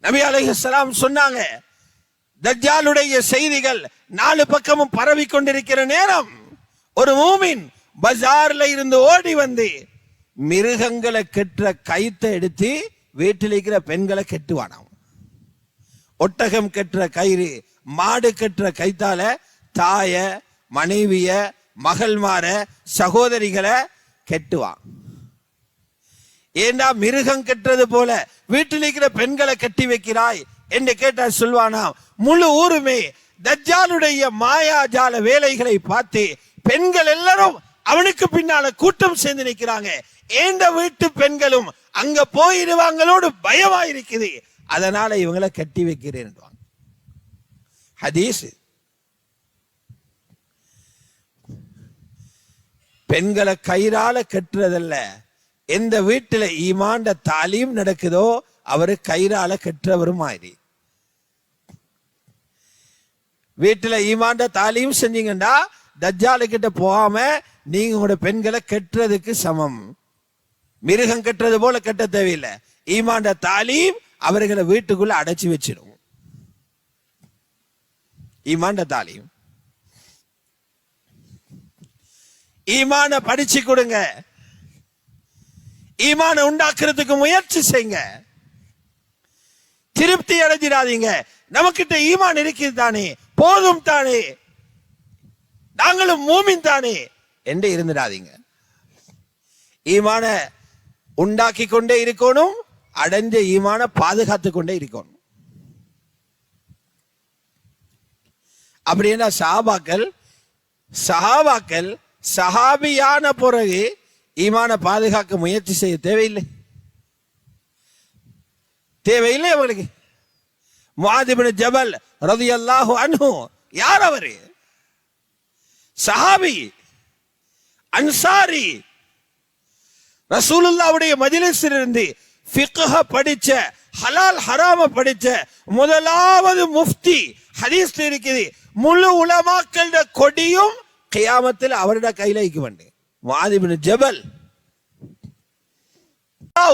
நபி அலைஹிஸ்ஸலாம் சொன்னாங்க, தஜ்ஜாலுடைய செய்திகள் 4 பக்கமும் பரவி கொண்டிருக்கிற நேரம் ஒரு மூமின் பஜார்ல இருந்து ஓடி வந்து மிருகங்களை கெட்ட கயித்தை எடுத்து வீட்டில் இருக்கிற பெண்களை கெட்டுவானாம். ஒட்டகம் கெட்டுற கயிறு, மாடு கெட்டுற கைத்தால தாய, மனைவிய, மகள்மார, சகோதரிகளை கெட்டுவான். ஏண்டா மிருகம் கெட்டுறது போல வீட்டில் இருக்கிற பெண்களை கட்டி வைக்கிறாய் என்று கேட்டா சொல்வானா, முழு ஊருமே தஜ்ஜாலுடைய மாயாஜால வேலைகளை பார்த்து பெண்கள் எல்லாரும் அவனுக்கு பின்னால கூட்டம் சேர்ந்து நிற்கிறாங்க. ஏண்ட வீட்டு பெண்களும் அங்க போயிடுவாங்களோடு பயமா இருக்குது, அதனால இவங்களை கட்டி வைக்கிறேன். ஹதீஸ். பெண்களை கயிறால கட்டுறதல்ல, எந்த வீட்டுல ஈமான்ட தாலீம் நடக்குதோ அவரு கயிறால கட்டுறவரும் ஆயிரி. வீட்டுல ஈமான்ட தாலீம் செஞ்சீங்கன்னா தஜ்ஜாலு கிட்ட போகாம நீங்க உங்களோட பெண்களை கெட்டுறதுக்கு சமம். மிருகம் கட்டுறது போல கட்ட தேவையில்லை. ஈமான்ட தாலீம் அவர்களை வீட்டுக்குள்ள அடைச்சி வச்சிடும். ஈமான்ட தாலீம். ஈமான படிச்சு கொடுங்க, ஈமான உண்டாக்குறதுக்கு முயற்சி செய்யுங்க. திருப்தி அடைஞ்சிடாதீங்க, நமக்கிட்ட ஈமான் இருக்குது தானே, போதும் தானே, நாங்களும் மூமின் தானே என்று இருந்துடாதீங்க. ஈமான உண்டாக்கி கொண்டே இருக்கணும், அடைஞ்ச ஈமான பாதுகாத்து கொண்டே இருக்கணும். அப்படின்னா சஹாபாக்கள் சஹாபியான பிறகு ஈமான பாதுகாக்க முயற்சி செய்ய தேவையில்லை அவங்களுக்கு. முஆத் இப்னு ஜபல் ரலியல்லாஹு அன்ஹு யார் அவரு? சஹாபி, அன்சாரி, ரசூலுல்லாஹ்வுடைய மஜ்லிஸில் இருந்து ஃபிக்ஹ படிச்ச, ஹலால் ஹராம படிச்ச முதலாவது முஃப்தி. ஹதீஸ்ல இருக்குது, முழு உலமாக்களோட கொடியும் கியாமத்தில் அவருடைய கையில வைக்க முஆத் இப்னு ஜபல்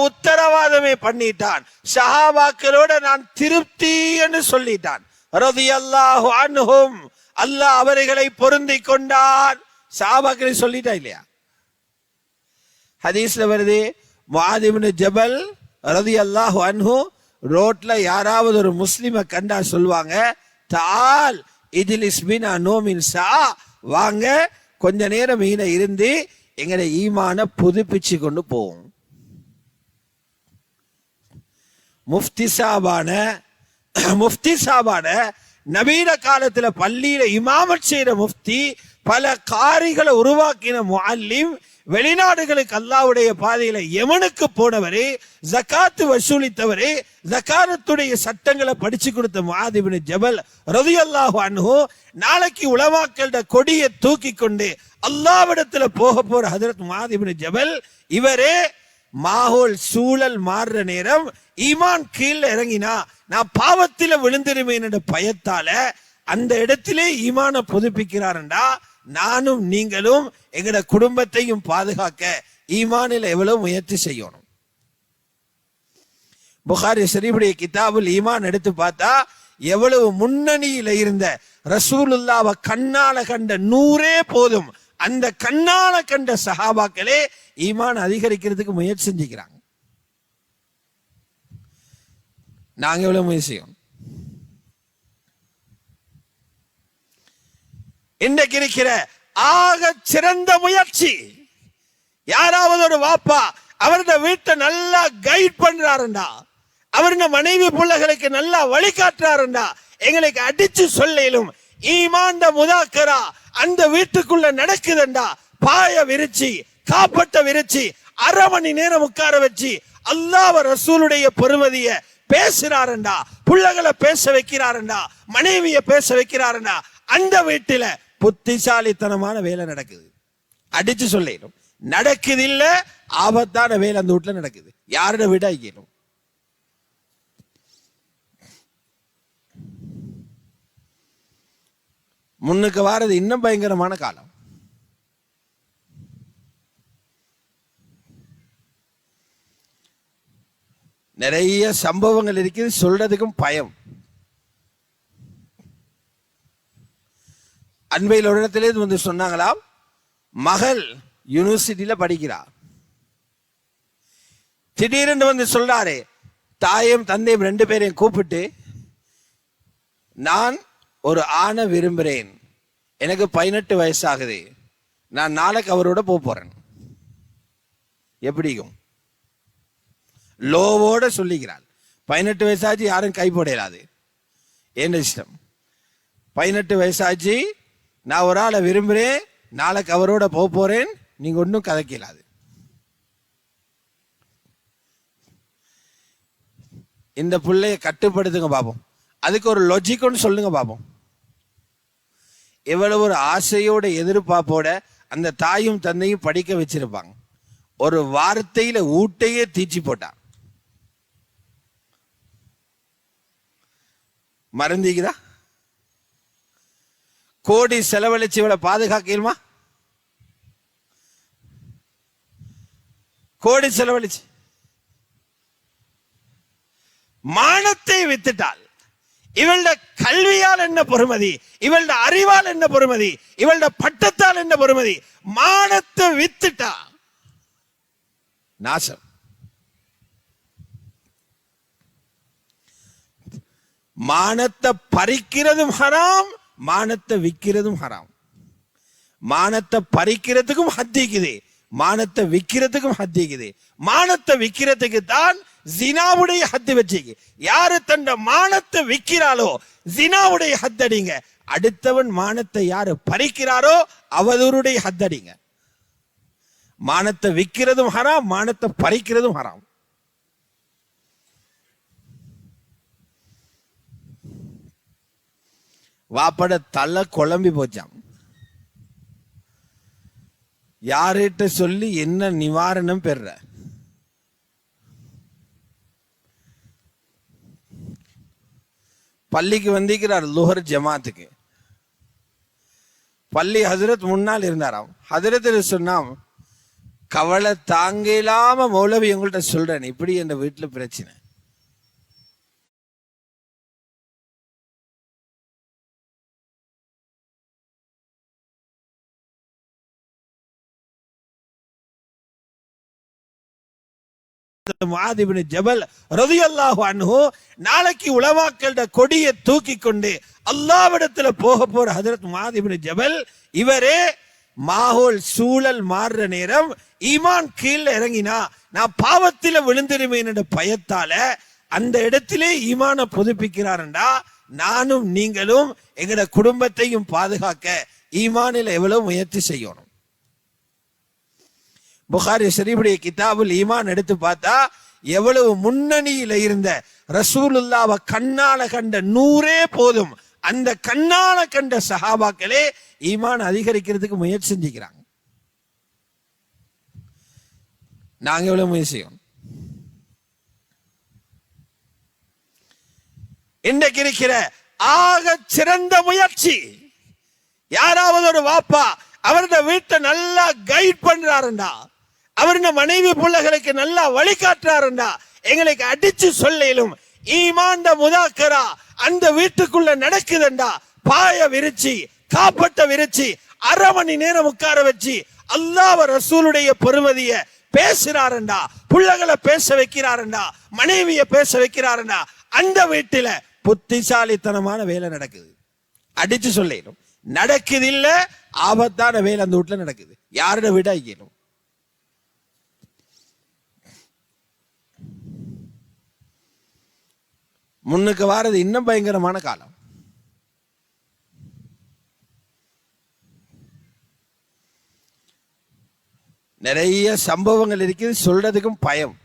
உத்தரவாதமே பண்ணிட்டான். சஹாபாக்களோட நான் திருப்தி என்று சொல்லிட்டான். ரலியல்லாஹு அன்ஹும், அல்லாஹ் அவர்களை பொருந்தி கொண்டான். சஹாபாக்களை சொல்லிட்டா இல்லையா? ஹதீஸ்ல வருது, முஆத் இப்னு ஜபல் ரலியல்லாஹு அன்ஹு ரோட்ல யாராவது ஒரு முஸ்லிமை கண்டா சொல்வாங்க, தால் இஜ்லிஸ் பினா நோமின் சா, வாங்க கொஞ்ச நேரம் இங்க இருந்து எங்கட ஈமான புதுப்பிச்சு கொண்டு போவோம். முஃப்தி சாபான நவீன காலத்துல பள்ளியில இமாமத் செய்யற முஃப்தி, பல காரிகளை உருவாக்கின முஅல்லிம், வெளிநாடுகளுக்கு அல்லாஹ்வுடைய பாதையில யமனுக்கு போனவரே, ஜகாத் வசூலித்தவரே, ஜகாத்துடைய சட்டங்களை படிச்சு கொடுத்த முஆத் இப்னு ஜபல் ரலியல்லாஹு அன்ஹு நாளைக்கு உலமாக்களோட கொடியை தூக்கி கொண்டு அல்லாஹ்விடத்துல போக போற ஹஜ்ரத் முஆத் இப்னு ஜபல், இவரே மாஹோல் சூழல் மாறுற நேரம் ஈமான் கீழே இறங்கினா நான் பாவத்தில விழுந்திருமேன் என்ற பயத்தால அந்த இடத்திலே ஈமான புதுப்பிக்கிறார்டா, நானும் நீங்களும் எங்கட குடும்பத்தையும் பாதுகாக்க ஈமானில் எவ்வளவு முயற்சி செய்யணும். புகாரி ஷரீஃபுடைய கிதாபுல் ஈமான் எடுத்து பார்த்தா எவ்வளவு முன்னணியில இருந்த ரசூலுல்லாஹ்வை கண்ணால கண்ட 100 போதும், அந்த கண்ணால கண்ட சஹாபாக்களே ஈமான் அதிகரிக்கிறதுக்கு முயற்சி செஞ்சுக்கிறாங்க. நாங்க எவ்வளவு முயற்சி செய்யணும்? இன்றைக்கு இருக்கிற ஆக சிறந்த முயற்சி, யாராவது ஒரு வாப்பா அவருடைய வீட்டை நல்லா கைட் பண்றாருண்டா, அவருடைய மனைவி பிள்ளைகளுக்கு நல்லா வழிகாட்டுறாருண்டா, எங்களுக்கு அடிச்சு சொல்லும் ஈமான் முதாக்கரா அந்த வீட்டுக்குள்ள நடக்குதுண்டா, பாய விரிச்சு காப்பட்ட விரிச்சு 1/2 மணி நேரம் உட்கார வச்சு அல்லாஹ் ரசூலுடைய பெருமதிய பேசுறாருண்டா, பிள்ளைகளை பேச வைக்கிறாருண்டா, மனைவிய பேச வைக்கிறாருண்டா, அந்த வீட்டில புத்திசாலித்தனமான வேலை நடக்குது. அடிச்சு சொல்லிடும் நடக்குது இல்ல, ஆபத்தான வேலை அந்த வீட்டுல நடக்குது. யாரோட விட ஐயணும்? முன்னுக்கு வாரது இன்னும் பயங்கரமான காலம். நிறைய சம்பவங்கள் இருக்குது, சொல்றதுக்கும் பயம். அண்மையில் ஒரு இடத்துல வந்து சொன்னாங்களாம், மகள் யூனிவர்சிட்டியில படிக்கிறா, திடீரென்று வந்து சொல்றாரு, தாயும் தந்தையும் 2 பேரையும் கூப்பிட்டு, நான் ஒரு ஆணை விரும்புகிறேன், எனக்கு 18 வயசாகுது, நான் நாளைக்கு அவரோட போறேன். எப்படிக்கும் லோவோட சொல்லிக்கிறாள். 18 வயசாச்சு, யாரும் கை போடலாது, என்ன இஷ்டம். 18 வயசாச்சு, நான் ஒரு ஆளை விரும்புகிறேன், நாளைக்கு அவரோட போறேன், நீங்க ஒன்றும் கதைக்கலாது. இந்த பிள்ளைய கட்டுப்படுத்துங்க பாப்போம், அதுக்கு ஒரு லாஜிக்னு சொல்லுங்க பாப்போம். எவ்வளவு ஒரு ஆசையோட எதிர்பார்ப்போட அந்த தாயும் தந்தையும் படிக்க வச்சிருப்பாங்க, ஒரு வார்த்தையில ஊட்டையே தீச்சி போட்டான். மறந்தீங்களா? கோடி செலவழிச்சு இவளை பாதுகாக்கலுமா? கோடி செலவழிச்சு மானத்தை வித்துட்டாள். இவளுடைய கல்வியால் என்ன பொறுமதி, இவளுடைய அறிவால் என்ன பொறுமதி, இவளுடைய பட்டத்தால் என்ன பொறுமதி, மானத்தை வித்துட்டா. நாசம். மானத்தை பறிக்கிறதும் ஹராம், மானத்தை விற்கிறதும் ஹராம். மானத்தை பறிக்கிறதுக்கும் ஹத்திக்குது, மானத்தை விற்கிறதுக்கும் ஹத்திக்குது. மானத்தை விற்கிறதுக்கு தான் ஜினாவுடைய ஹத்து வச்சுக்கு. யாரு தண்ட மானத்தை விற்கிறாளோ ஜினாவுடைய ஹத்தடிங்க. அடுத்தவன் மானத்தை யாரு பறிக்கிறாரோ அவருடைய ஹத்தடிங்க. மானத்தை விற்கிறதும் ஹராம், மானத்தை பறிக்கிறதும் ஹராம். வாப்பட தலை குழம்பி போச்சாம். யார்கிட்ட சொல்லி என்ன நிவாரணம் பெற? பள்ளிக்கு வந்திருக்கிறார் லுஹர் ஜமாத்துக்கு. பள்ளி ஹசரத் முன்னால் இருந்தாராம். ஹசரத் சொன்னாம், கவலை தாங்க இல்லாம மௌலவி உங்கள்கிட்ட சொல்றேன், இப்படி என் வீட்டுல பிரச்சனை. முஆத் இப்னு ஜபல் ரலியல்லாஹு அன்ஹு நாளைக்கு உலமாக்களோட கொடியை தூக்கி கொண்டு அல்லாஹ்விடத்துல போக போற ஹஜரத் முஆத் இப்னு ஜபல், இவரே மாஹோல் சூழல் மாறுற நேரம் ஈமான் கீழே இறங்கினா நான் பாவத்தில விழுந்திருமேன் என்ற பயத்தால அந்த இடத்திலே ஈமான புதுப்பிக்கிறாருண்டா, நானும் நீங்களும் எங்கட குடும்பத்தையும் பாதுகாக்க ஈமானில் எவ்வளவு முயற்சி செய்யணும். புகாரி ஷரீஃபுடைய கிதாபுல் ஈமான் எடுத்து பார்த்தா எவ்வளவு முன்னணியில இருந்த ரசூலுல்லாஹ்வை கண்ணால கண்ட 100 போதும் அந்த கண்ணால கண்ட சஹாபாக்களே ஈமான் அதிகரிக்கிறதுக்கு முயற்சி செஞ்சுக்கிறாங்க. நாங்க எவ்வளவு முயற்சி செய்யணும்? இன்றைக்கு இருக்கிற ஆக சிறந்த முயற்சி, யாராவது ஒரு வாப்பா அவருடைய வீட்டை நல்லா கைட் பண்றாருண்டா, அவருடைய மனைவி பிள்ளைகளுக்கு நல்லா வழிகாட்டுறாருண்டா, எங்களுக்கு அடிச்சு சொல்லும் ஈமான் முதாக்கரா அந்த வீட்டுக்குள்ள நடக்குதுண்டா, பாய விரிச்சு காப்பட்ட விரிச்சு 1/2 மணி நேரம் உட்கார வச்சு அல்லாஹ் ரசூலுடைய பெருமதிய பேசுறாருண்டா, பிள்ளைகளை பேச வைக்கிறாருண்டா, மனைவிய பேச வைக்கிறாருண்டா, அந்த வீட்டுல புத்திசாலித்தனமான வேலை நடக்குது. அடிச்சு சொல்லும் நடக்குது இல்ல, ஆபத்தான வேலை அந்த வீட்டுல நடக்குது. யாரோட விட ஐயனும் முன்னுக்கு வாரது இன்னும் பயங்கரமான காலம். நிறைய சம்பவங்கள் இருக்குது, சொல்றதுக்கும் பயம்.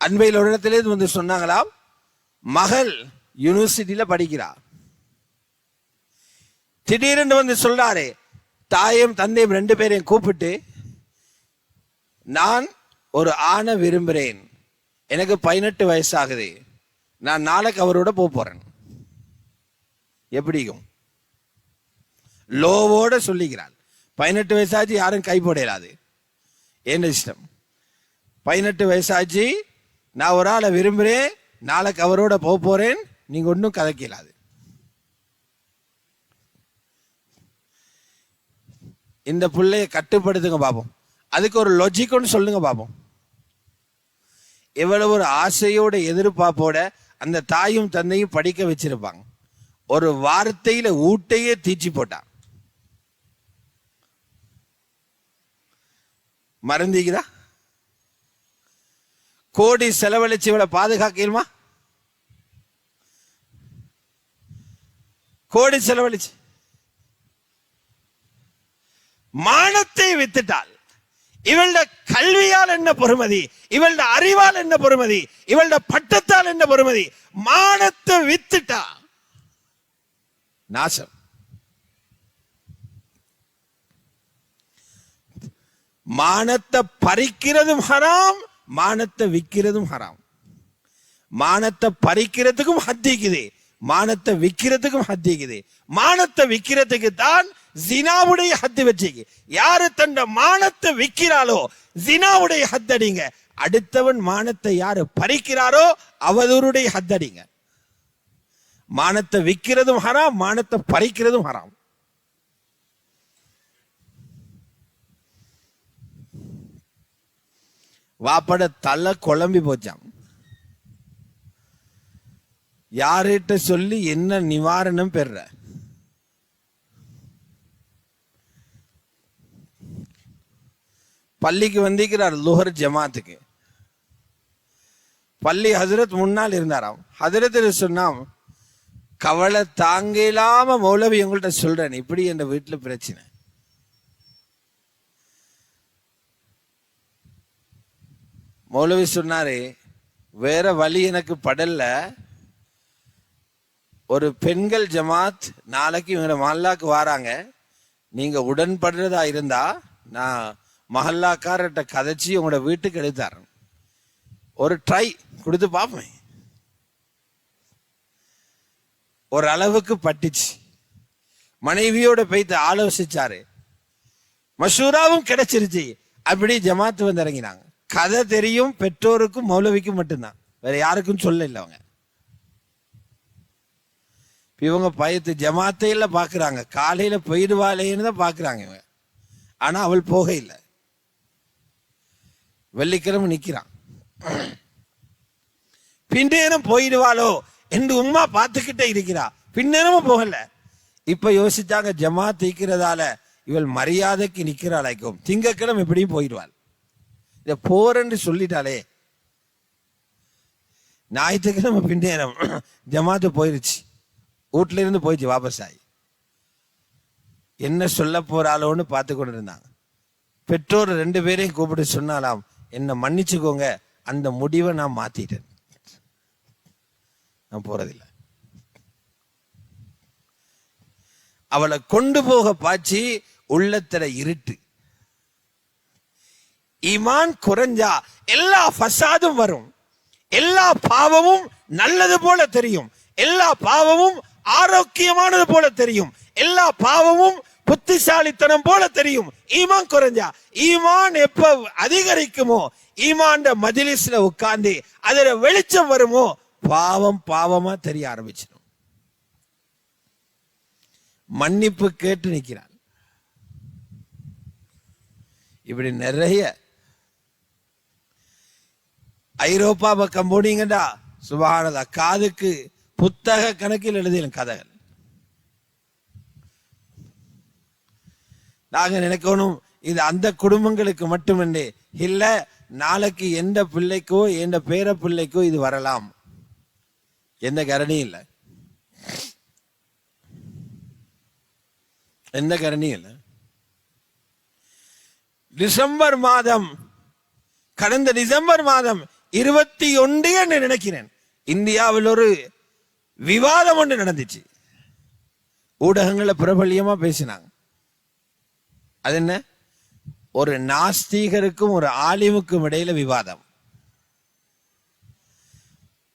அண்மையில் ஒரு இடத்துல வந்து சொன்னாங்களாம், மகள் யூனிவர்சிட்டியில படிக்கிறார். திடீரென்று வந்து சொல்றாரு, தாயும் தந்தையும் 2 பேரையும் கூப்பிட்டு, நான் ஒரு ஆணை விரும்புகிறேன், எனக்கு 18 வயசாகுது, நான் நாளைக்கு அவரோட போறேன். எப்படியும் லோவோட சொல்லிக்கிறாள். 18 வயசாச்சு யாரும் கை போடலாது, என்ன இஷ்டம். 18 வயசாச்சு, நான் ஒரு ஆளை விரும்புகிறேன், நாளைக்கு அவரோட போறேன், நீங்க ஒன்றும் கதைக்கலாது. இந்த பிள்ளைய கட்டுப்படுத்துங்க பாப்போம், அதுக்கு ஒரு லாஜிக்னு சொல்லுங்க பாப்போம். எவ்வளவு ஒரு ஆசையோட எதிர்பார்ப்போட அந்த தாயும் தந்தையும் படிக்க வச்சிருப்பாங்க, ஒரு வார்த்தையில ஊட்டையே தீச்சி போட்டான். மறந்தீங்களா? கோடி செலவழிச்சு இவளை பாதுகாக்கலுமா? கோடி செலவழிச்சு மானத்தை வித்துட்டாள். இவளோட கல்வியால் என்ன பொறுமதி, இவளோட அறிவால் என்ன பொறுமதி, இவளோட பட்டத்தால் என்ன பொறுமதி, மானத்தை வித்துட்டா. நாசம். மானத்தை பறிக்கிறதும் ஹராம், மானத்தை விற்கிறதும் ஹராம். மானத்தை பறிக்கிறதுக்கும் ஹத்திக்குது, மானத்தை விற்கிறதுக்கும் ஹத்திக்குது. மானத்தை விற்கிறதுக்கு தான் ஜினாவுடைய ஹத்து வச்சுக்கு. யாரு தண்ட மானத்தை விற்கிறாளோ ஜினாவுடைய ஹத்தடிங்க. அடுத்தவன் மானத்தை யாரு பறிக்கிறாரோ அவருடைய ஹத்தடிங்க. மானத்தை விற்கிறதும் ஹராம், மானத்தை பறிக்கிறதும் ஹராம். வாப்பட தலை குழம்பி போச்சாம். யார்கிட்ட சொல்லி என்ன நிவாரணம் பெற? பள்ளிக்கு வந்திருக்கிறார் லுஹர் ஜமாத்துக்கு. பள்ளி ஹசரத் முன்னால் இருந்தாராம். ஹசரத் சொன்னாம், கவலை தாங்க இல்லாம மௌலவி உங்கள்கிட்ட சொல்றேன், இப்படி என் வீட்டுல பிரச்சனை. மௌலவி சொன்னாரு, வேற வழி எனக்கு படல, ஒரு பெண்கள் ஜமாத் நாளைக்கு இவங்க மஹல்லாக்கு வராங்க, நீங்க உடன்படுறதா இருந்தா நான் மஹல்லாக்காரர்கிட்ட கதைச்சி உங்களோட வீட்டுக்கு எடுத்தாரன், ஒரு ட்ரை கொடுத்து பார்ப்பேன். ஒரு அளவுக்கு பட்டுச்சு. மனைவியோட போய்த்து ஆலோசிச்சாரு, மஷூராவும் கிடைச்சிருச்சு. அப்படி ஜமாத்து வந்து இறங்கினாங்க. கதை தெரியும் பெற்றோருக்கும் மௌலவிக்கும் மட்டும்தான், வேற யாருக்கும் சொல்ல இல்லை. அவங்க இவங்க பயத்து ஜமாத்தையில பாக்குறாங்க, காலையில போயிடுவாளேன்னு தான் பாக்குறாங்க இவங்க. ஆனா அவள் போக இல்லை, வெள்ளிக்கிழமை நிக்கிறான். பின்னேரம் போயிடுவாளோ என்று உம்மா பார்த்துக்கிட்டே இருக்கிறா, பின்னேரமும் போகல. இப்ப யோசிச்சாங்க, ஜமாத் இருக்கிறதால இவள் மரியாதைக்கு நிக்கிறாளைக்கும், திங்கக்கிழமை எப்படியும் போயிடுவாள், இத போறன்னு சொல்லிட்டாளே. ஞாயிற்றுக்கிழமை பின்னேரம் ஜமாத்து போயிருச்சு, வீட்டுல இருந்து போயிடுச்சு வாபஸ் ஆகி. என்ன சொல்ல போறாளோன்னு பார்த்து கொண்டு இருந்தாங்க. பெற்றோர் 2 பேரையும் கூப்பிட்டு சொன்னாலாம், என்ன மன்னிச்சுக்கோங்க, அந்த முடிவை நான் மாத்திட்டேன், நான் போறதில்லை. அவளை கொண்டு போக பாய்ச்சி உள்ளத்துல இருட்டு. ஈமான் குறைஞ்சா எல்லா ஃபசாதும் வரும், எல்லா பாவமும் நல்லது போல தெரியும், எல்லா பாவமும் ஆரோக்கியமானது போல தெரியும், எல்லா பாவமும் புத்திசாலித்தனம் போல தெரியும். ஈமான் குறைஞ்சா, ஈமான் எப்ப அதிகரிக்குமோ, ஈமான் மஜ்லிஸ்ல உட்கார்ந்து அதுல வெளிச்சம் வருமோ, பாவம் பாவமா தெரிய ஆரம்பிச்சிடும். மன்னிப்பு கேட்டு நிற்கிறான். இப்படி நிறைய ஐரோப்பா பக்கம் போனீங்கடா, சுபஹானல்லா, காதுக்கு புத்தக கணக்கில் எழுதின கதைகள். நாங்க நினைக்கணும் இது அந்த குடும்பங்களுக்கு மட்டுமன்றே இல்ல, நாளைக்கு எந்த பிள்ளைக்கோ எந்த பேர பிள்ளைக்கோ இது வரலாம், எந்த கரணியும் இல்லை, எந்த கரணியும் இல்லை. டிசம்பர் மாதம், கடந்த டிசம்பர் மாதம் 21 என்று நினைக்கிறேன், இந்தியாவில் ஒரு விவாதம் ஒன்று நடந்துச்சு. ஊடகங்களை பிரபல்யமா பேசினாங்க. அது என்ன, ஒரு நாஸ்திகருக்கும் ஒரு ஆலிமுக்கும் இடையில விவாதம்.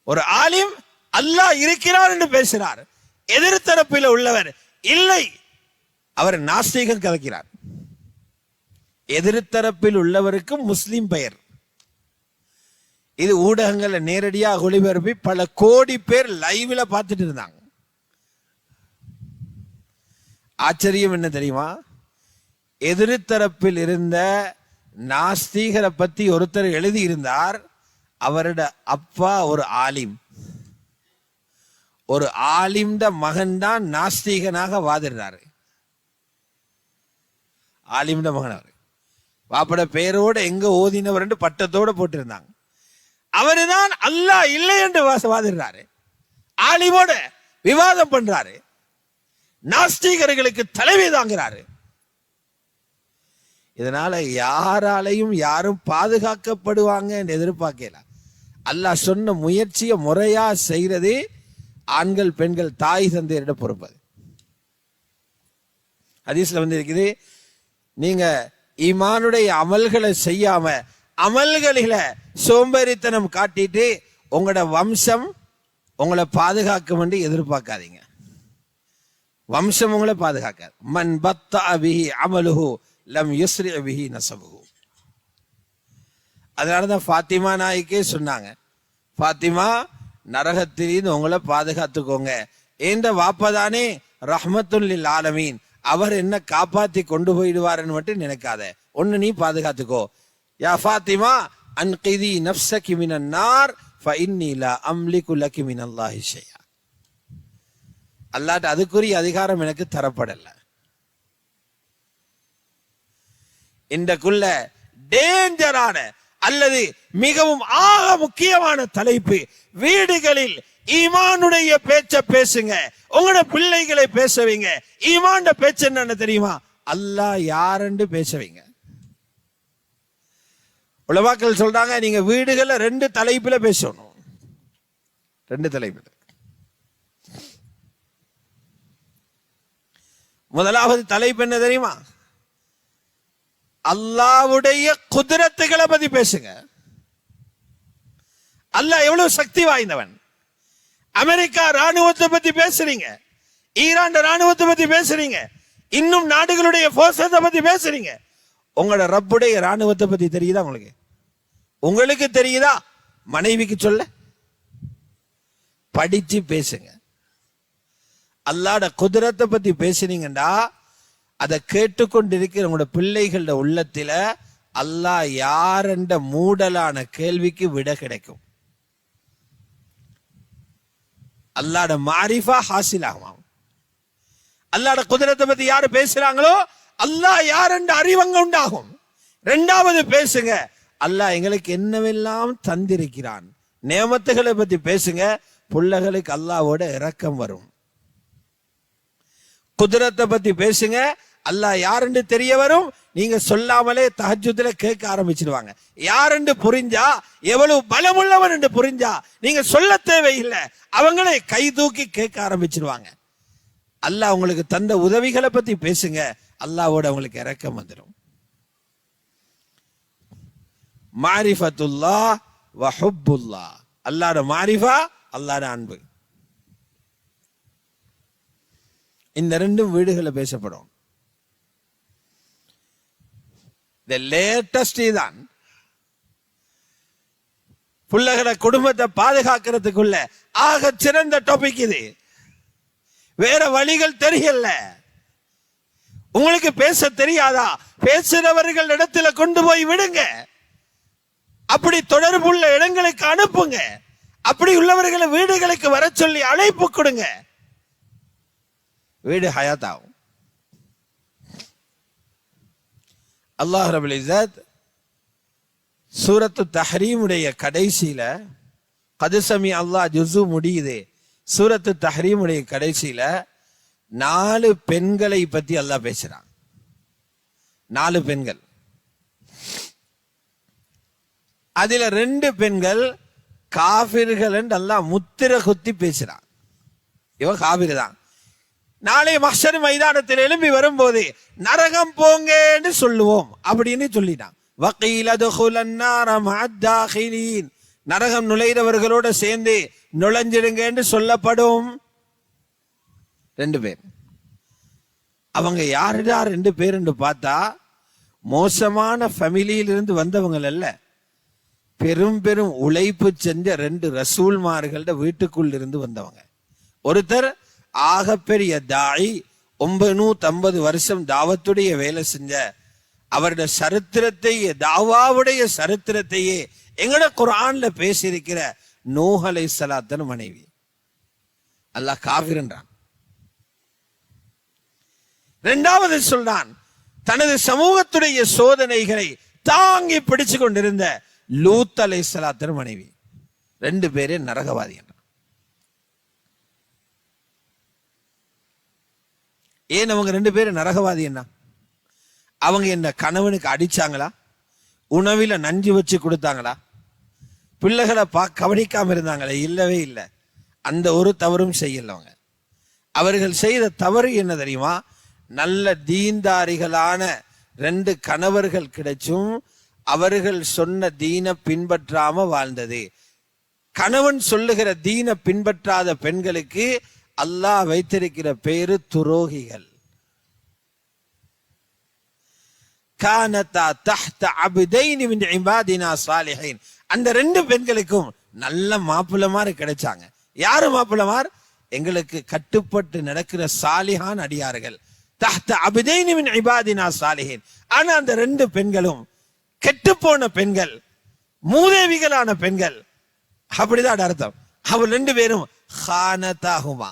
ஒரு ஆலிம் அல்லாஹ் இருக்கிறார் என்று பேசுகிறார், எதிர்த்தரப்பில் உள்ளவர் இல்லை, அவர் நாஸ்திகம் கலக்கிறார். எதிர்த்தரப்பில் உள்ளவருக்கும் முஸ்லிம் பெயர். இது ஊடகங்கள்ல நேரடியாக ஒளிபரப்பி பல கோடி பேர் லைவ்ல பார்த்துட்டு இருந்தாங்க. ஆச்சரியம் என்ன தெரியுமா, எதிர்த்தரப்பில் இருந்த நாஸ்திகரை பத்தி ஒருத்தர் எழுதி இருந்தார். அவரோட அப்பா ஒரு ஆலிம், ஒரு ஆலிம்ட மகன் தான் நாஸ்திகனாக வாதிடுறாரு. ஆலிம்ட மகன் அவர், பாப்பட பேரோட எங்க ஓதினவர் என்று பட்டத்தோட போட்டிருந்தாங்க. அவருதான் அல்லாஹ் இல்லை என்று வாதிடுறாரு, ஆலிமோட விவாதம் பண்றாரு, நாஸ்திகர்களுக்கு தலைமை தாங்கிறாரு. இதனால யாராலையும் யாரும் பாதுகாக்கப்படுவாங்க என்று எதிர்பார்க்கல. அல்லாஹ் சொன்ன முயற்சியை முறையா செய்யறதே ஆண்கள் பெண்கள் தாய் தந்தையரிடம் பொறுப்பது. ஹதீஸ்ல வந்து இருக்குது, நீங்க ஈமானுடைய அமல்களை செய்யாம அமல்களில சோம்பேறித்தனம் காட்டிட்டு உங்களோட வம்சம் உங்களை பாதுகாக்கும் என்று எதிர்பார்க்காதீங்க. வம்சம் உங்களை பாதுகாக்காது. மன் பத்தா பிஹி அமலுஹு லம் யுஸ்ரி பிஹி நஸபுஹு. அதனாலதான் ஃபாத்திமா நாய்க்கே சொன்னாங்க, ஃபாத்திமா நரகத்திலிருந்து உங்களை பாதுகாத்துக்கோங்க, ஏண்ட வாப்பதானே ரஹ்மத்துல் லில் ஆலமீன், அவர் என்ன காப்பாத்தி கொண்டு போயிடுவாருன்னு மட்டும் நினைக்காத, ஒன்னு நீ பாதுகாத்துக்கோ. யா ஃபாத்திமா அன்கிதி நஃப்ஸகி மினன் நார் ஃபஇன்னி லா அம்லிகு லகி மினல்லாஹி ஷைஆ. அல்லாஹ்ட்ட அதுக்குரிய அதிகாரம் எனக்கு தரப்படல. இந்தக்குள்ள டேஞ்சரான அல்லது மிகவும் ஆக முக்கியமான தலைப்பு, வீடுகளில் ஈமானுடைய பேச்ச பேசுங்க, உங்களோட பிள்ளைகளை பேசவீங்க. ஈமான் பேச்சு என்னன்னு தெரியுமா, அல்லாஹ் யாருன்னு பேசவீங்க. உலமாக்கள் சொல்றாங்க, நீங்க வீடுகள்ல 2 தலைப்புல பேசணும், 2 தலைப்புல. முதலாவது தலைப்பு என்ன தெரியுமா? அல்லாஹ்வுடைய குதிரத்துகளை பத்தி பேசுங்க. அல்லாஹ் எவ்வளவு சக்தி வாய்ந்தவன். அமெரிக்கா ராணுவத்தை பத்தி பேசுறீங்க, ஈரான் ராணுவத்தை பத்தி பேசுறீங்க, இன்னும் நாடுகளுடைய போர்ஸை பத்தி பேசுறீங்க. உங்களோட ரப்புடைய ராணுவத்தை பத்தி தெரியுதா உங்களுக்கு? உங்களுக்கு தெரியுதா? மனைவிக்கு சொல்ல படிச்சு பேசுங்க. அல்லாஹ்வுடைய குதிரத்தை பத்தி பேசுனீங்கடா, அதை கேட்டுக்கொண்டிருக்கிற உங்களோட பிள்ளைகளோட உள்ளத்தில அல்லாஹ் யார் என்ற மூடலான கேள்விக்கு விட கிடைக்கும். அல்லாஹ்வுடைய மாரிஃபா ஹாசில் ஆகும். அல்லாஹ்வுடைய குதிரத்தை பத்தி யாரு பேசுறாங்களோ அல்லாஹ் யார் என்ற அறிவங்க உண்டாகும். இரண்டாவது பேசுங்க, அல்லாஹ் எங்களுக்கு என்னவெல்லாம் தந்திருக்கிறான், நியமத்துகளை பத்தி பேசுங்க. பிள்ளைகளுக்கு அல்லாஹ்வோட இரக்கம் வரும். குதிரத்தை பத்தி பேசுங்க, அல்லாஹ் யாருன்னு தெரிய வரும். நீங்க சொல்லாமலே தஹஜ்ஜுதுல கேட்க ஆரம்பிச்சிடுவாங்க. யாருன்னு புரிஞ்சா, எவ்வளவு பலமுள்ளவன் என்று புரிஞ்சா நீங்க சொல்ல தேவையில்லை, அவங்களே கை தூக்கி கேட்க ஆரம்பிச்சிடுவாங்க. அல்லாஹ் உங்களுக்கு தந்த உதவிகளை பத்தி பேசுங்க, அல்லாஹ்வோட உங்களுக்கு இரக்கம் வந்துடும். மாரிஃபத்துல்லாஹ் வ ஹுப்புல்லாஹ், அல்லாஹ்வுடைய மாரிஃபா, அல்லாஹ்வுடைய அன்பு. இந்த ரெண்டும் வீடுகளை பேசப்படும். லேட்டஸ்ட் தான் பிள்ளைகளை குடும்பத்தை பாதுகாக்கிறதுக்குள்ள ஆக சிறந்த டாபிக் இது. வேற வழிகள் தெரியல. உங்களுக்கு பேச தெரியாதா? பேசுறவர்கள் இடத்துல கொண்டு போய் விடுங்க. அப்படி தொடர்புள்ள இடங்களுக்கு அனுப்புங்க. அப்படி உள்ளவர்களை வீடுகளுக்கு வர சொல்லி அழைப்பு கொடுங்க. வீடு ஹயாத் ஆகும். அல்லாஹ் ரப்பல் இஸ்ஸத் சூரத்து தஹ்ரீமுடைய கடைசியில, கத் சமிஅ அல்லாஹ் ஜுஸு முடியுது, சூரத்து தஹ்ரீமுடைய கடைசியில 4 பெண்களை பத்தி அல்லாஹ் பேசுறான். 4 பெண்கள். அதுல 2 பெண்கள் காபிர்கள் என்று அல்லாஹ் முத்திர குத்தி பேசுறான். இவன் காபிர் தான். நாளை மஹ்ஷர் மைதானத்தில் எழும்பி வரும்போது நரகம் போங்க என்று சொல்லுவோம் அப்படின்னு சொல்லிட்டான். வகீல துகுலன் நார மஅத்தாகிலீன், நரகம் நுழைறவர்களோட சேர்ந்து நுழைஞ்சிடுங்க என்று சொல்லப்படும். 2 பேர். அவங்க யாருடா 2 பேர் என்று பார்த்தா, மோசமான ஃபேமிலியிலிருந்து வந்தவங்க அல்ல, பெரும் பெரும் உழைப்பு செஞ்ச 2 ரசூல்மார்களோட வீட்டுக்குள் இருந்து வந்தவங்க. ஒருத்தர் ஆகப்பெரிய தாய், 950 வருஷம் தாவத்துடைய வேலை செஞ்ச, அவருடைய சரித்திரத்தையே, தாவாவுடைய சரித்திரத்தையே எங்கட குர்ஆன்ல பேசியிருக்கிற நூஹ் அலைஹிஸ்ஸலாத்தின் மனைவி. அல்லாஹ் காஃபிர் என்றான். இரண்டாவது சொல்றான், தனது சமூகத்துடைய சோதனைகளை தாங்கி பிடிச்சு கொண்டிருந்த லூத் அலைஹிஸ்ஸலாத்தின் மனைவி. 2 பேரே நரகவாதி என்றான். ஏன் அவங்க 2 பேரும் நரகவாதி? என்ன அவங்க என்ன கணவனுக்கு அடிச்சாங்களா? உணவில நஞ்சு வச்சு கொடுத்தாங்களா? பிள்ளைகளை கவனிக்காம இருந்தாங்களே? இல்லவே இல்லை. அந்த ஒரு தவறும் செய்யல. அவர்கள் செய்த தவறு என்ன தெரியுமா? நல்ல தீன்தாரிகளான 2 கணவர்கள் கிடைச்சும் அவர்கள் சொன்ன தீன பின்பற்றாம வாழ்ந்தது. கணவன் சொல்லுகிற தீன பின்பற்றாத பெண்களுக்கு அல்லாஹ் வைத்திருக்கிற பேரு துரோகிகள். கானதா தஹ்த அப்தைனி மின் இபாதினா சாலிஹீன், அந்த 2 பெண்களுக்கும் நல்ல மாப்பிள்ளமார் கிடைச்சாங்க. யாரு மாப்பிள்ளமார்? எங்களுக்கு கட்டுப்பட்டு நடக்கிற சாலிஹான் அடியார்கள். தஹ்த அப்தைனி மின் இபாதினா சாலிஹீன். ஆனா அந்த 2 பெண்களும் கெட்டுப்போன பெண்கள், மூதேவிகளான பெண்கள். அப்படிதான் அர்த்தம். அவர் 2 பேரும் ஹானதாஹுமா,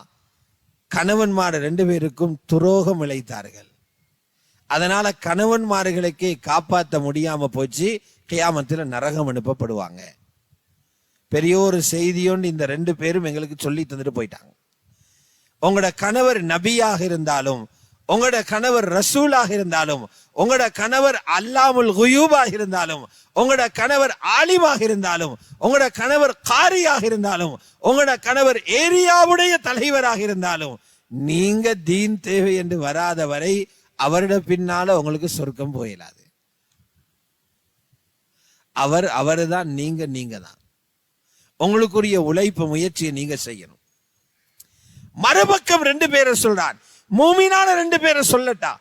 கணவன்மார் 2 பேருக்கும் துரோகம் இழைத்தார்கள். அதனால கணவன்மார்களுக்கு காப்பாற்ற முடியாம போச்சு. கியாமத்துல நரகம் அனுப்பப்படுவாங்க. பெரிய ஒரு செய்தியோண்டு இந்த 2 பேரும் எங்களுக்கு சொல்லி தந்துட்டு போயிட்டாங்க. உங்களோட கணவர் நபியாக இருந்தாலும், உங்களோட கணவர் ரசூலாக இருந்தாலும், உங்களோட கணவர் அல்லாமுல் குயூபாக இருந்தாலும், உங்களோட கணவர் ஆலிமாக இருந்தாலும், உங்களோட கணவர் காரியாக இருந்தாலும், உங்களோட கணவர் ஏரியாவுடைய தலைவராக இருந்தாலும், நீங்க தீன் தேவை என்று வராத வரை அவருடைய பின்னால உங்களுக்கு சொர்க்கம் போயிடாது. அவர் தான், நீங்க தான். உங்களுக்குரிய உழைப்பு முயற்சியை நீங்க செய்யணும். மறுபக்கம் 2 பேரை சொல்றான், மூமினான 2 பேரை சொல்லட்டா.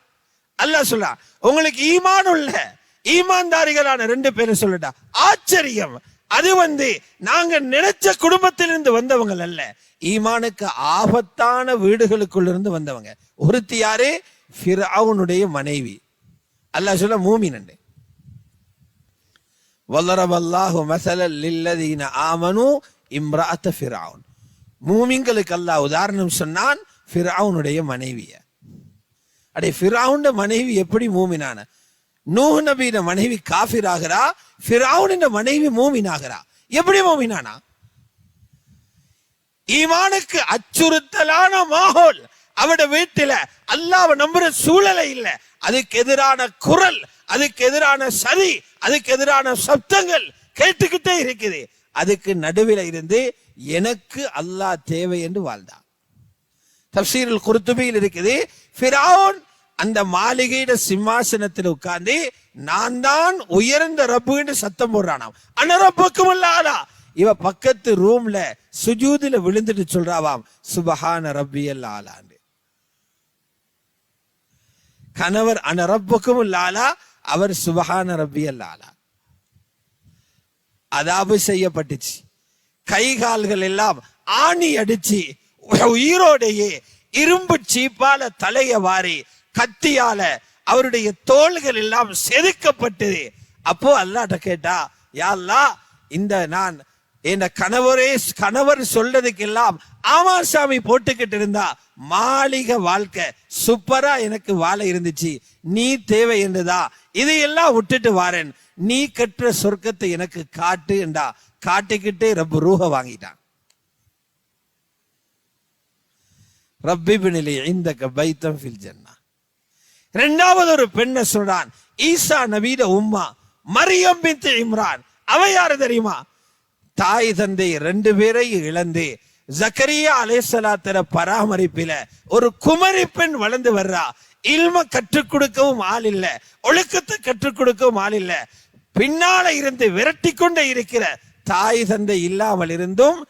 அல்லாஹ் சொல்றான், உங்களுக்கு ஈமான் உள்ள ஈமான்தாரிகளான 2 பேரை சொல்லட்டா. ஆச்சரியம், அது நாங்க நினைச்ச குடும்பத்திலிருந்து வந்தவங்க அல்ல, ஈமானுக்கு ஆபத்தான வீடுகளுக்குள்ள இருந்து வந்தவங்க. ஒருத்தி யாரு? ஃபிரௌனுடைய மனைவி. அல்லாஹ் சொல்ல மூமின். வல்லரபல்லாஹு மஸலல் லில்லதீன ஆமனு இம்ராஅத ஃபிரௌன். மூமின்களுக்கு அல்லாஹ் உதாரணம் சொன்னான் ஃபிரௌனுடைய மனைவிய. அடே, ஃபிரௌனுடைய மனைவி எப்படி மூமினான? நூஹ் நபியோட மனைவி காஃபிர் ஆகிறா, ஃபிரௌனுடைய மனைவி மூமினாகிறா. எப்படி மூமினானா? ஈமானுக்கு அச்சுறுத்தலான மாஹோல் அவட வீட்டில, அல்லாஹ்வை நம்புற சூழலை இல்ல. அதுக்கு எதிரான குரல், அதுக்கு எதிரான சதி, அதுக்கு எதிரான சப்தங்கள் கேட்டுக்கிட்டே இருக்குது. அதுக்கு நடுவில் இருந்து எனக்கு அல்லாஹ் தேவை என்று வாழ்ந்தான். தஃப்சீருல் குர்துபியில் இருக்குது, ஃபிரௌன் அந்த மாளிகையிட சிம்மாசனத்தில் உட்கார்ந்து நான் தான் உயர்ந்த ரப்புன்னு சத்தம் போடுறானாம். அனரப்புக்கும் அல்லாஹ். இவ பக்கத்து ரூம்ல சுஜூதுல விழுந்துட்டு சொல்றாவாம், சுபஹான ரப்பியல் ஆலான்னு. கணவர் அனரப்புக்கும் லாலா, அவர் சுபஹான ரப்பியல் ஆலா. அதாபு செய்யப்பட்டுச்சு. கை கால்கள் எல்லாம் ஆணி அடிச்சு உயிரோடையே இரும்பு சீப்பால தலைய வாரி கத்தியால அவருடைய தோள்கள் எல்லாம் செதுக்கப்பட்டது. அப்போ அல்லாஹ்ட்ட கேட்டா, யா அல்லாஹ், இந்த நான் என் கணவர் சொல்றதுக்கெல்லாம் ஆமா சாமி போட்டுக்கிட்டு இருந்தா மாளிகை வாழ்க்கை சூப்பரா எனக்கு வாழ இருந்துச்சு, நீ தேவை என்றதா இதையெல்லாம் விட்டுட்டு வாரேன், நீ கற்ற சொர்க்கத்தை எனக்கு காட்டு என்றா. காட்டிக்கிட்டே ரப்பு ரூஹ வாங்கிட்டான். ரப்பி பினிலி இந்தக பைத்தம் ஃபில் ஜன்னா. இரண்டாவது ஒரு பெண்ணை சொல்றான், ஈசா நபியோட உம்மா மரியம் பின்த் இம்ரான். அவ யாரு தெரியுமா? தாய் தந்தை 2 பேரையும் இழந்து ஜக்கரியா அலைஹிஸ்ஸலாத்தர பராமரிப்பில ஒரு குமரி பெண் வளர்ந்து வர்றா. இல்ம கற்றுக் கொடுக்கவும் ஆள் இல்ல, ஒழுக்கத்தை கற்றுக் கொடுக்கவும் ஆள் இல்ல. பின்னால இருந்து விரட்டி கொண்டே இருக்கிற தாய் தந்தை இல்லாமல் இருந்தும்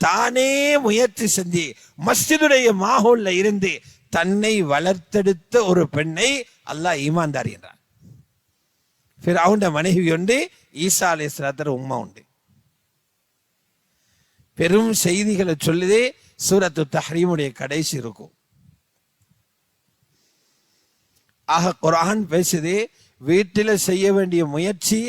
தானே முயற்சி செஞ்சு மஸ்ஜிதுடைய மாஹோல்ல இருந்து தன்னை வளர்த்தெடுத்த ஒரு பெண்ணை அல்லாஹ் ஈமான்தாரி என்றான். ஃபிரௌனுடைய மனைவி உண்டு, ஈசா அலைஹிஸ்ஸலாத்தர உம்மா உண்டு. பெரும் செய்திகளை சொல்லுதே சூரத்து தஹ்ரீமுடைய கடைசி இருக்கும். ஆக குர்ஆன் பேசுது, வீட்டில செய்ய வேண்டிய முயற்சி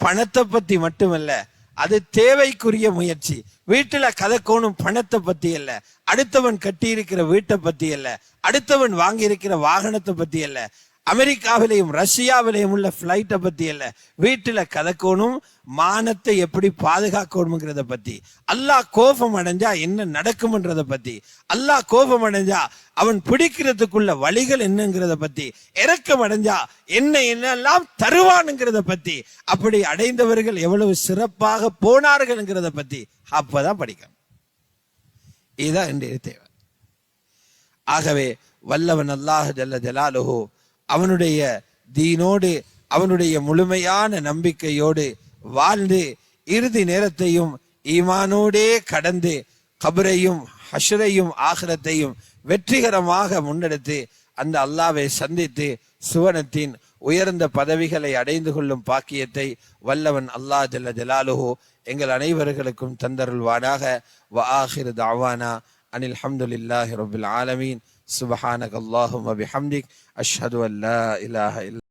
பணத்தை பத்தி மட்டுமல்ல, அது தேவைக்குரிய முயற்சி. வீட்டுல கதைக்கோணும் பணத்தை பத்தி அல்ல, அடுத்தவன் கட்டி இருக்கிற வீட்டை பத்தி அல்ல, அடுத்தவன் வாங்கி இருக்கிற வாகனத்தை பத்தி அல்ல, அமெரிக்காவிலையும் ரஷ்யாவிலையும் உள்ள பிளைட்டை பத்தி அல்ல. வீட்டுல கதைக்கோணும் மானத்தை எப்படி பாதுகாக்கணும்ங்கிறத பத்தி, அல்லாஹ் கோபம் அடைஞ்சா என்ன நடக்கும்ன்றத பத்தி, அல்லாஹ் கோபம் அடைஞ்சா அவன் பிடிக்கிறதுக்குள்ள வழிகள் என்னங்கிறத பத்தி, இரக்கம் அடைஞ்சா என்னெல்லாம் தருவானுங்கிறத பத்தி, அப்படி அடைந்தவர்கள் எவ்வளவு சிறப்பாக போனார்கள்ங்கிறத பத்தி அப்பதான் படிக்கணும். இதுதான் இன்றைய தேவை. ஆகவே வல்லவன் அல்லாஹ் ஜல்ல ஜலாலுஹு அவனுடைய தீனோடு அவனுடைய முழுமையான நம்பிக்கையோடு வாழ்ந்து இறுதி நேரத்தையும் ஈமானோடே கடந்து கபரையும் ஹஷ்ரையும் ஆகிரத்தையும் வெற்றிகரமாக முன்னெடுத்து அந்த அல்லாஹ்வை சந்தித்து சுவனத்தின் உயர்ந்த பதவிகளை அடைந்து கொள்ளும் பாக்கியத்தை வல்லவன் அல்லாஹ் ஜல்ல ஜலாலுஹு எங்கள் அனைவர்களுக்கும் தந்தருள்வானாக. வ ஆகிரு தஅவானா அனில் ஹம்துலில்லாஹி ரப்பில் ஆலமீன். சுப்ஹானக அல்லாஹும்ம பிஹம்திக் அஷ்ஹது அன் லா இலாஹா இல்லா